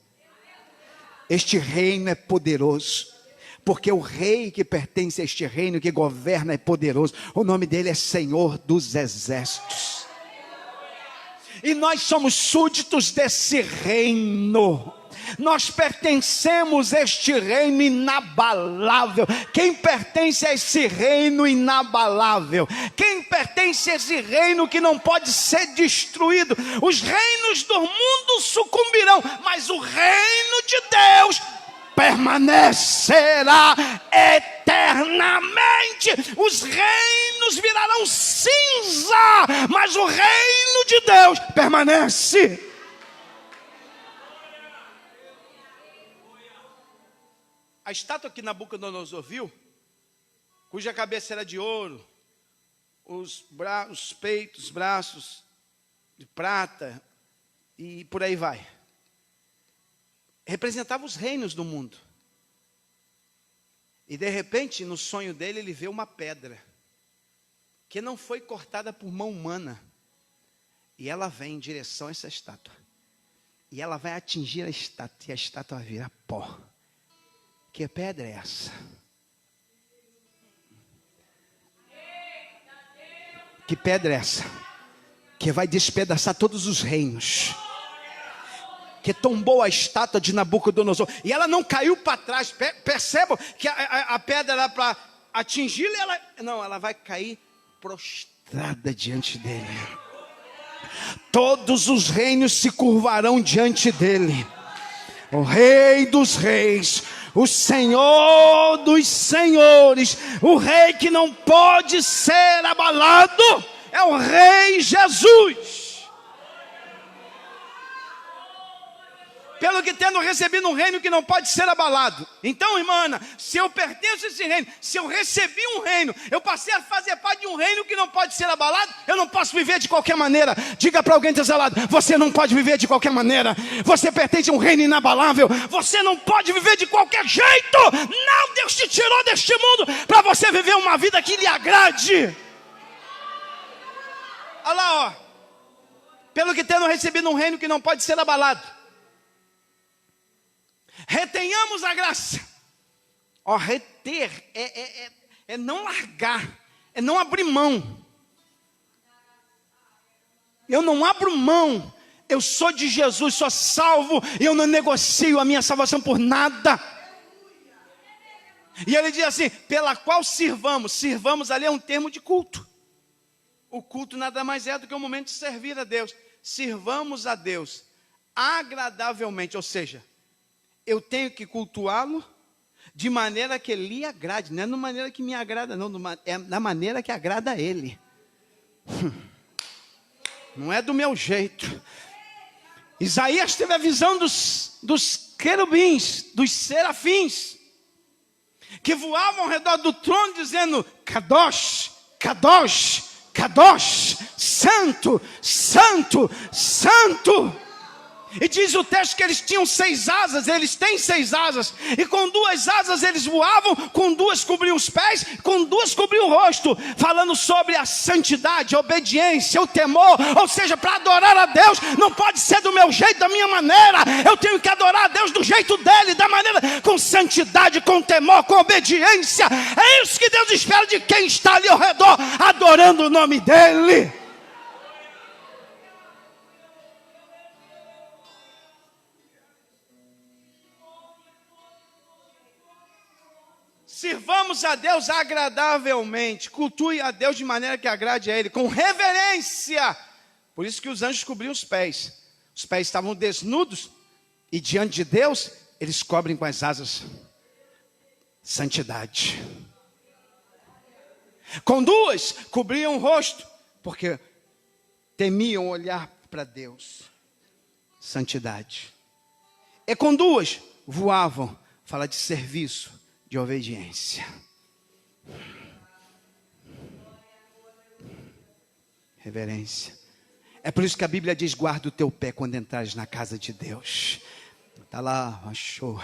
Este reino é poderoso. Porque o rei que pertence a este reino, que governa, é poderoso. O nome dele é Senhor dos Exércitos. E nós somos súditos desse reino. Nós pertencemos a este reino inabalável. Quem pertence a esse reino inabalável? Quem pertence a esse reino que não pode ser destruído? Os reinos do mundo sucumbirão, mas o reino de Deus permanecerá eternamente. Os reinos virarão cinza, mas o reino de Deus permanece. A estátua que Nabucodonosor viu, cuja cabeça era de ouro, os peitos, braços de prata e por aí vai, representava os reinos do mundo. E de repente, no sonho dele, ele vê uma pedra que não foi cortada por mão humana. E ela vem em direção a essa estátua. E ela vai atingir a estátua, e a estátua vai virar pó. Que pedra é essa? Que pedra é essa? Que vai despedaçar todos os reinos. Que tombou a estátua de Nabucodonosor. E ela não caiu para trás. Percebam que a pedra era para atingi-la. Ela vai cair prostrada diante dele. Todos os reinos se curvarão diante dele. O Rei dos Reis, o Senhor dos Senhores, o Rei que não pode ser abalado, é o Rei Jesus. Pelo que tendo recebido um reino que não pode ser abalado. Então, irmã Ana, se eu pertenço a esse reino, se eu recebi um reino, eu passei a fazer parte de um reino que não pode ser abalado, eu não posso viver de qualquer maneira. Diga para alguém desalado: você não pode viver de qualquer maneira. Você pertence a um reino inabalável. Você não pode viver de qualquer jeito. Não, Deus te tirou deste mundo para você viver uma vida que lhe agrade. Olha lá, ó. Pelo que tendo recebido um reino que não pode ser abalado, retenhamos a graça. Reter é não largar, É não abrir mão. Eu não abro mão. Eu sou de Jesus, sou salvo, e eu não negocio a minha salvação por nada. E ele diz assim, pela qual sirvamos. Sirvamos ali é um termo de culto. O culto nada mais é do que o momento de servir a Deus. Sirvamos a Deus agradavelmente, ou seja, eu tenho que cultuá-lo de maneira que lhe agrade. Não é de maneira que me agrada, não, é da maneira que agrada a ele. Não é do meu jeito. Isaías teve a visão dos querubins, dos serafins, que voavam ao redor do trono dizendo, Kadosh, Kadosh, Kadosh, Santo, Santo, Santo. E diz o texto que eles tinham 6 asas, eles têm 6 asas, e com 2 asas eles voavam, com 2 cobriam os pés, com 2 cobriam o rosto, falando sobre a santidade, a obediência, o temor. Ou seja, para adorar a Deus, não pode ser do meu jeito, da minha maneira, eu tenho que adorar a Deus do jeito dele, da maneira, com santidade, com temor, com obediência. É isso que Deus espera de quem está ali ao redor, adorando o nome dele. Sirvamos a Deus agradavelmente, cultue a Deus de maneira que agrade a Ele, com reverência. Por isso que os anjos cobriam os pés. Os pés estavam desnudos, e diante de Deus, eles cobrem com as asas santidade. Com 2, cobriam o rosto, porque temiam olhar para Deus. Santidade. E com 2, voavam, fala de serviço, de obediência. Reverência. É por isso que a Bíblia diz, guarda o teu pé quando entrares na casa de Deus. Está lá, achou.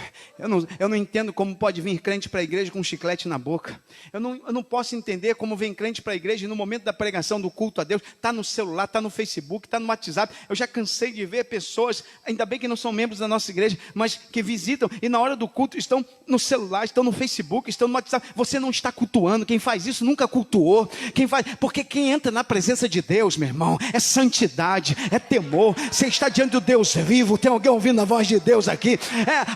Eu não entendo como pode vir crente para a igreja com um chiclete na boca. Eu não posso entender como vem crente para a igreja e no momento da pregação do culto a Deus, está no celular, está no Facebook, está no WhatsApp. Eu já cansei de ver pessoas, ainda bem que não são membros da nossa igreja, mas que visitam e na hora do culto estão no celular, estão no Facebook, estão no WhatsApp. Você não está cultuando. Quem faz isso nunca cultuou. Porque quem entra na presença de Deus, meu irmão, é santidade, é temor. Você está diante do Deus vivo, tem alguém ouvindo a voz de Deus aqui.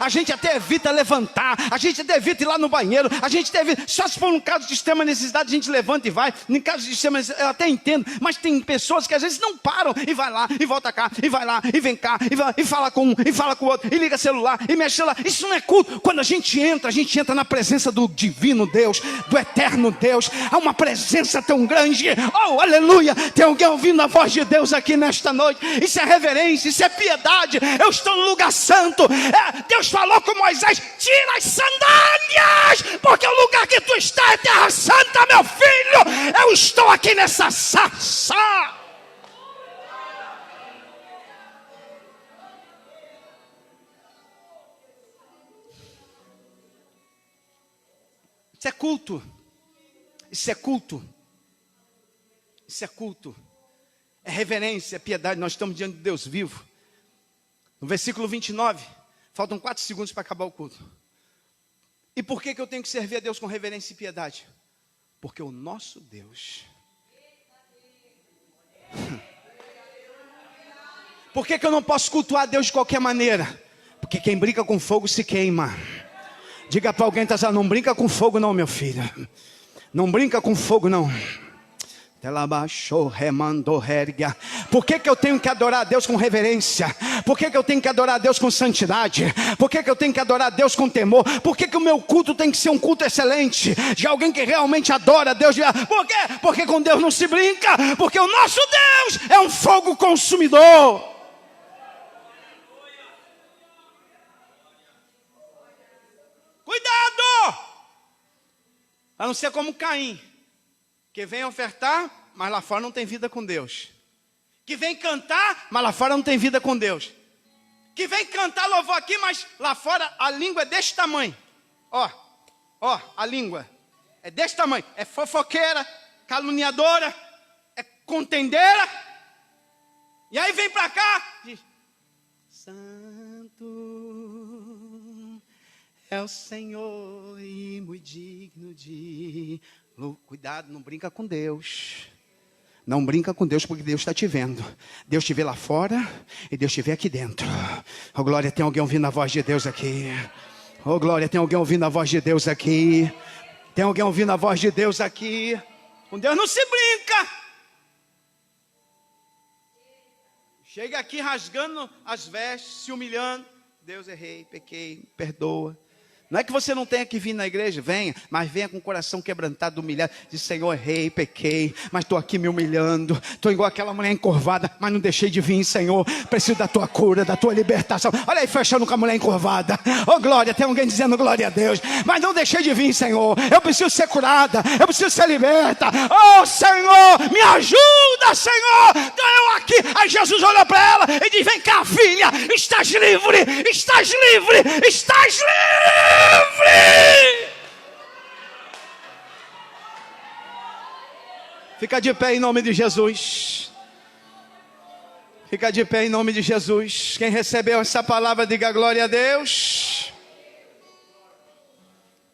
A gente até evita levantar, a gente até evita ir lá no banheiro, a gente até evita, só se for um caso de extrema necessidade a gente levanta e vai. Em caso de extrema necessidade eu até entendo, mas tem pessoas que às vezes não param e vai lá, e volta cá, e vai lá, e vem cá, e fala com um, e fala com o outro, e liga celular, e mexe celular. Isso não é culto. Quando a gente entra na presença do divino Deus, do eterno Deus. Há uma presença tão grande. Oh, aleluia, tem alguém ouvindo a voz de Deus aqui nesta noite. Isso é reverência, isso é piedade. Eu estou no lugar santo. Deus falou com Moisés, tira as sandálias, porque o lugar que tu está é terra santa, meu filho. Eu estou aqui nessa sarça. Isso é culto. Isso é culto. Isso é culto. É reverência, é piedade. Nós estamos diante de Deus vivo. No versículo 29, faltam 4 segundos para acabar o culto. E por que eu tenho que servir a Deus com reverência e piedade? Porque o nosso Deus... Por que eu não posso cultuar a Deus de qualquer maneira? Porque quem brinca com fogo se queima. Diga para alguém, não brinca com fogo não, meu filho. Não brinca com fogo não. Por que eu tenho que adorar a Deus com reverência? Por que eu tenho que adorar a Deus com santidade? Por que eu tenho que adorar a Deus com temor? Por que o meu culto tem que ser um culto excelente? De alguém que realmente adora a Deus. Por quê? Porque com Deus não se brinca. Porque o nosso Deus é um fogo consumidor. Cuidado! A não ser como Caim, que vem ofertar, mas lá fora não tem vida com Deus. Que vem cantar, mas lá fora não tem vida com Deus. Que vem cantar louvor aqui, mas lá fora a língua é deste tamanho. Ó, a língua é deste tamanho. É fofoqueira, caluniadora, é contendeira. E aí vem para cá, diz, Santo é o Senhor e muito digno de... Cuidado. cuidado, não brinca com Deus. Não brinca com Deus, porque Deus está te vendo. Deus te vê lá fora e Deus te vê aqui dentro. Oh glória, tem alguém ouvindo a voz de Deus aqui. Oh glória, tem alguém ouvindo a voz de Deus aqui. Tem alguém ouvindo a voz de Deus aqui. Com Deus não se brinca. Chega aqui rasgando as vestes, se humilhando. Deus, errei, pequei, perdoa. Não é que você não tenha que vir na igreja, venha, mas venha com o coração quebrantado, humilhado. Diz, Senhor, errei, pequei, mas estou aqui me humilhando. Estou igual aquela mulher encurvada, mas não deixei de vir, Senhor. Preciso da tua cura, da tua libertação. Olha aí, fechando com a mulher encurvada. Oh glória, tem alguém dizendo glória a Deus. Mas não deixei de vir, Senhor. Eu preciso ser curada, eu preciso ser liberta. Oh Senhor, me ajuda, Senhor. Estou eu aqui. Aí Jesus olha para ela e diz, vem cá, filha, estás livre, estás livre, estás livre. Fica de pé em nome de Jesus. Fica de pé em nome de Jesus. Quem recebeu essa palavra, diga glória a Deus.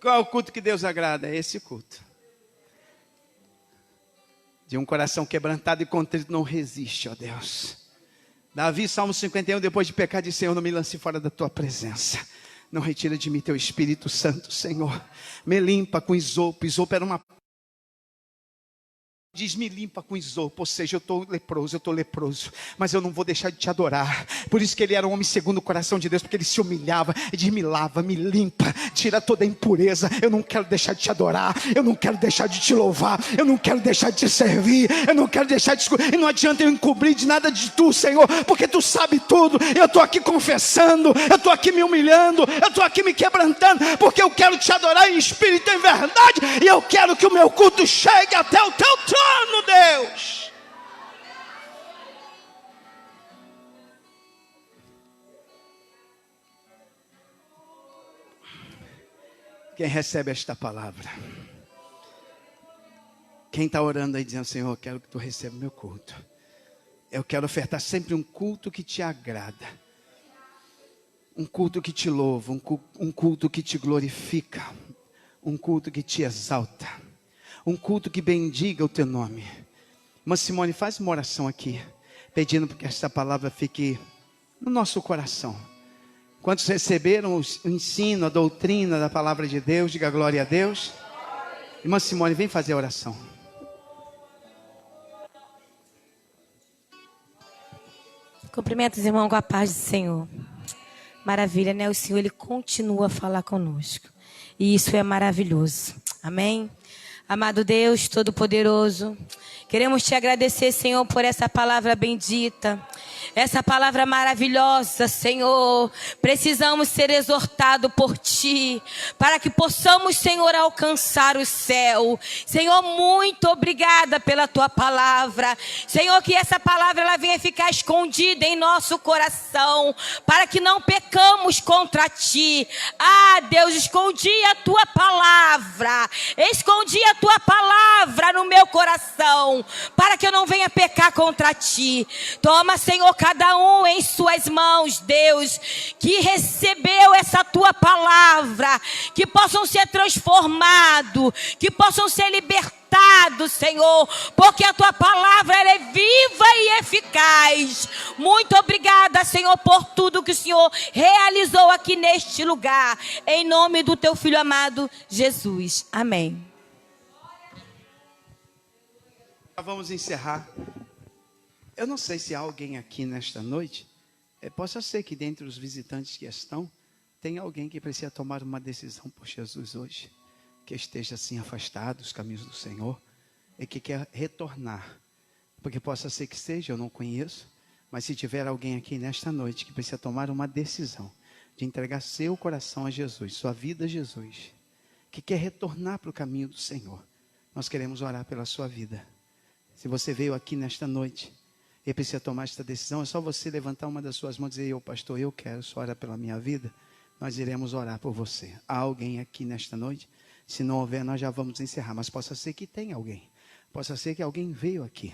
Qual é o culto que Deus agrada? É esse culto. De um coração quebrantado e contrito não resiste, ó Deus. Davi, Salmo 51, depois de pecar, disse, Senhor, não me lance fora da tua presença. Não retira de mim teu Espírito Santo, Senhor. Me limpa com isopo. Isopo era uma... Diz, me limpa com isopo, ou seja, eu estou leproso, mas eu não vou deixar de te adorar. Por isso que ele era um homem segundo o coração de Deus, porque ele se humilhava e diz, me lava, me limpa, tira toda a impureza. Eu não quero deixar de te adorar, eu não quero deixar de te louvar, eu não quero deixar de te servir, eu não quero deixar de... E não adianta eu encobrir de nada de tu, Senhor, porque tu sabe tudo. Eu estou aqui confessando, eu estou aqui me humilhando, eu estou aqui me quebrantando, porque eu quero te adorar em espírito e em verdade, e eu quero que o meu culto chegue até o teu trono, Deus. Quem recebe esta palavra? Quem está orando aí dizendo, Senhor, eu quero que tu receba o meu culto. Eu quero ofertar sempre um culto que te agrada. Um culto que te louva, um culto que te glorifica. Um culto que te exalta. Um culto que bendiga o teu nome. Mas Simone, faz uma oração aqui, pedindo que esta palavra fique no nosso coração. Quantos receberam o ensino, a doutrina da palavra de Deus, diga glória a Deus. Irmã Simone, vem fazer a oração. Cumprimento os irmãos com a paz do Senhor. Maravilha, né? O Senhor, Ele continua a falar conosco. E isso é maravilhoso. Amém? Amado Deus Todo-Poderoso, queremos te agradecer, Senhor, por essa palavra bendita, essa palavra maravilhosa, Senhor. Precisamos ser exortados por Ti, para que possamos, Senhor, alcançar o céu. Senhor, muito obrigada pela Tua palavra. Senhor, que essa palavra ela venha ficar escondida em nosso coração, para que não pecamos contra Ti. Ah, Deus, escondi a Tua palavra, escondi a Tua palavra no meu coração, para que eu não venha pecar contra Ti. Toma, Senhor, cada um em suas mãos, Deus, que recebeu essa Tua palavra, que possam ser transformados, que possam ser libertados, Senhor, porque a Tua palavra ela é viva e eficaz. Muito obrigada, Senhor, por tudo que o Senhor realizou aqui neste lugar, em nome do Teu Filho amado, Jesus. Amém. Vamos encerrar. Eu não sei se há alguém aqui nesta noite, possa ser que dentre os visitantes que estão, tem alguém que precisa tomar uma decisão por Jesus hoje, que esteja assim afastado dos caminhos do Senhor e que quer retornar, porque possa ser que seja, eu não conheço, mas se tiver alguém aqui nesta noite que precisa tomar uma decisão de entregar seu coração a Jesus, sua vida a Jesus, que quer retornar para o caminho do Senhor, nós queremos orar pela sua vida. Se você veio aqui nesta noite e precisa tomar esta decisão, é só você levantar uma das suas mãos e dizer, eu pastor, eu quero, só orar pela minha vida. Nós iremos orar por você. Há alguém aqui nesta noite? Se não houver, nós já vamos encerrar. Mas possa ser que tenha alguém. Possa ser que alguém veio aqui,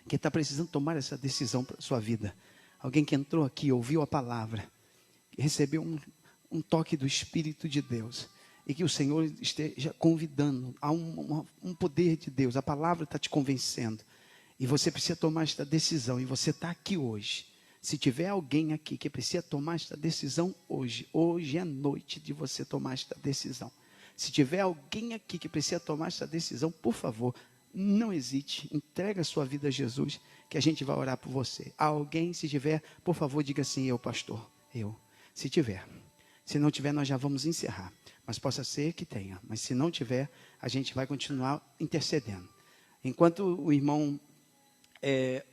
que está precisando tomar essa decisão para a sua vida. Alguém que entrou aqui, ouviu a palavra, que recebeu um toque do Espírito de Deus e que o Senhor esteja convidando. Há um poder de Deus, a palavra está te convencendo. E você precisa tomar esta decisão. E você está aqui hoje. Se tiver alguém aqui que precisa tomar esta decisão hoje é noite de você tomar esta decisão. Se tiver alguém aqui que precisa tomar esta decisão, por favor, não hesite, entrega a sua vida a Jesus, que a gente vai orar por você. Alguém, se tiver, por favor, diga assim: eu, pastor, eu. Se tiver. Se não tiver, nós já vamos encerrar. Mas possa ser que tenha. Mas se não tiver, a gente vai continuar intercedendo. Enquanto o irmão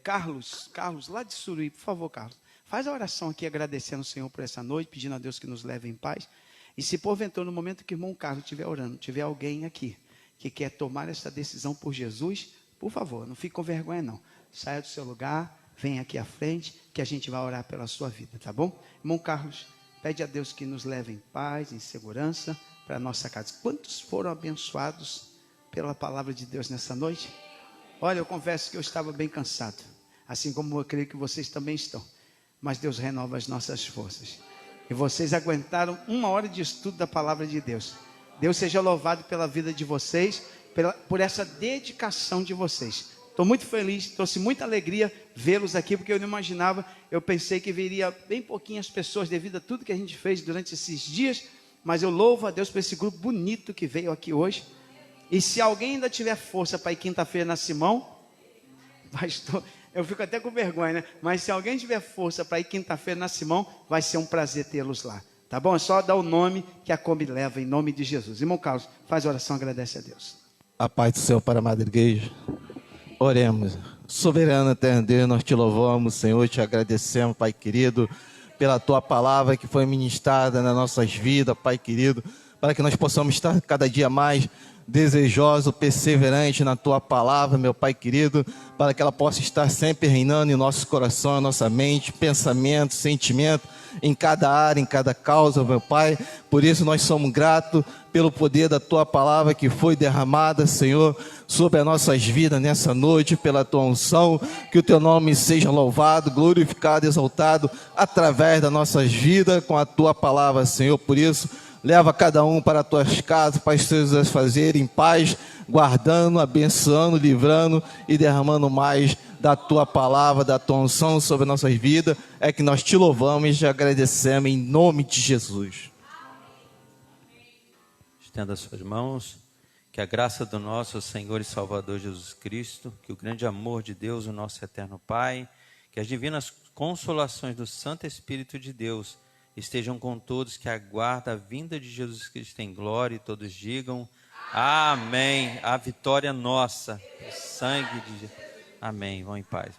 Carlos, lá de Suruí, por favor, Carlos, faz a oração aqui agradecendo o Senhor por essa noite, pedindo a Deus que nos leve em paz. E se porventura, no momento que o irmão Carlos estiver orando, tiver alguém aqui que quer tomar essa decisão por Jesus, por favor, não fique com vergonha não. Saia do seu lugar, venha aqui à frente, que a gente vai orar pela sua vida, tá bom? Irmão Carlos, pede a Deus que nos leve em paz, em segurança, para a nossa casa. Quantos foram abençoados pela palavra de Deus nessa noite? Olha, eu confesso que eu estava bem cansado, assim como eu creio que vocês também estão. Mas Deus renova as nossas forças. E vocês aguentaram 1 hora de estudo da palavra de Deus. Deus seja louvado pela vida de vocês, por essa dedicação de vocês. Estou muito feliz, trouxe muita alegria vê-los aqui, porque eu não imaginava, eu pensei que viria bem pouquinhas pessoas devido a tudo que a gente fez durante esses dias, mas eu louvo a Deus por esse grupo bonito que veio aqui hoje. E se alguém ainda tiver força para ir quinta-feira na Simão, pastor, eu fico até com vergonha, né? Mas se alguém tiver força para ir quinta-feira na Simão, vai ser um prazer tê-los lá. Tá bom? É só dar o nome que a Kombi leva, em nome de Jesus. Irmão Carlos, faz a oração, agradece a Deus. A paz do Senhor para a amada igreja. Oremos. Soberano eterno Deus, nós te louvamos, Senhor, te agradecemos, Pai querido, pela tua palavra que foi ministrada nas nossas vidas, Pai querido, para que nós possamos estar cada dia mais desejoso, perseverante na tua palavra, meu Pai querido, para que ela possa estar sempre reinando em nosso coração, em nossa mente, pensamento, sentimento, em cada área, em cada causa, meu Pai. Por isso nós somos gratos pelo poder da tua palavra que foi derramada, Senhor, sobre as nossas vidas nessa noite, pela tua unção, que o teu nome seja louvado, glorificado, exaltado, através das nossas vidas, com a tua palavra, Senhor. Por isso, leva cada um para as tuas casas, para os seus fazer em paz, guardando, abençoando, livrando e derramando mais da tua palavra, da tua unção sobre nossas vidas. É que nós te louvamos e te agradecemos em nome de Jesus. Estenda as suas mãos. Que a graça do nosso Senhor e Salvador Jesus Cristo, que o grande amor de Deus, o nosso eterno Pai, que as divinas consolações do Santo Espírito de Deus estejam com todos que aguardam a vinda de Jesus Cristo em glória, e todos digam amém. A vitória nossa, o sangue de Jesus. Amém. Vão em paz.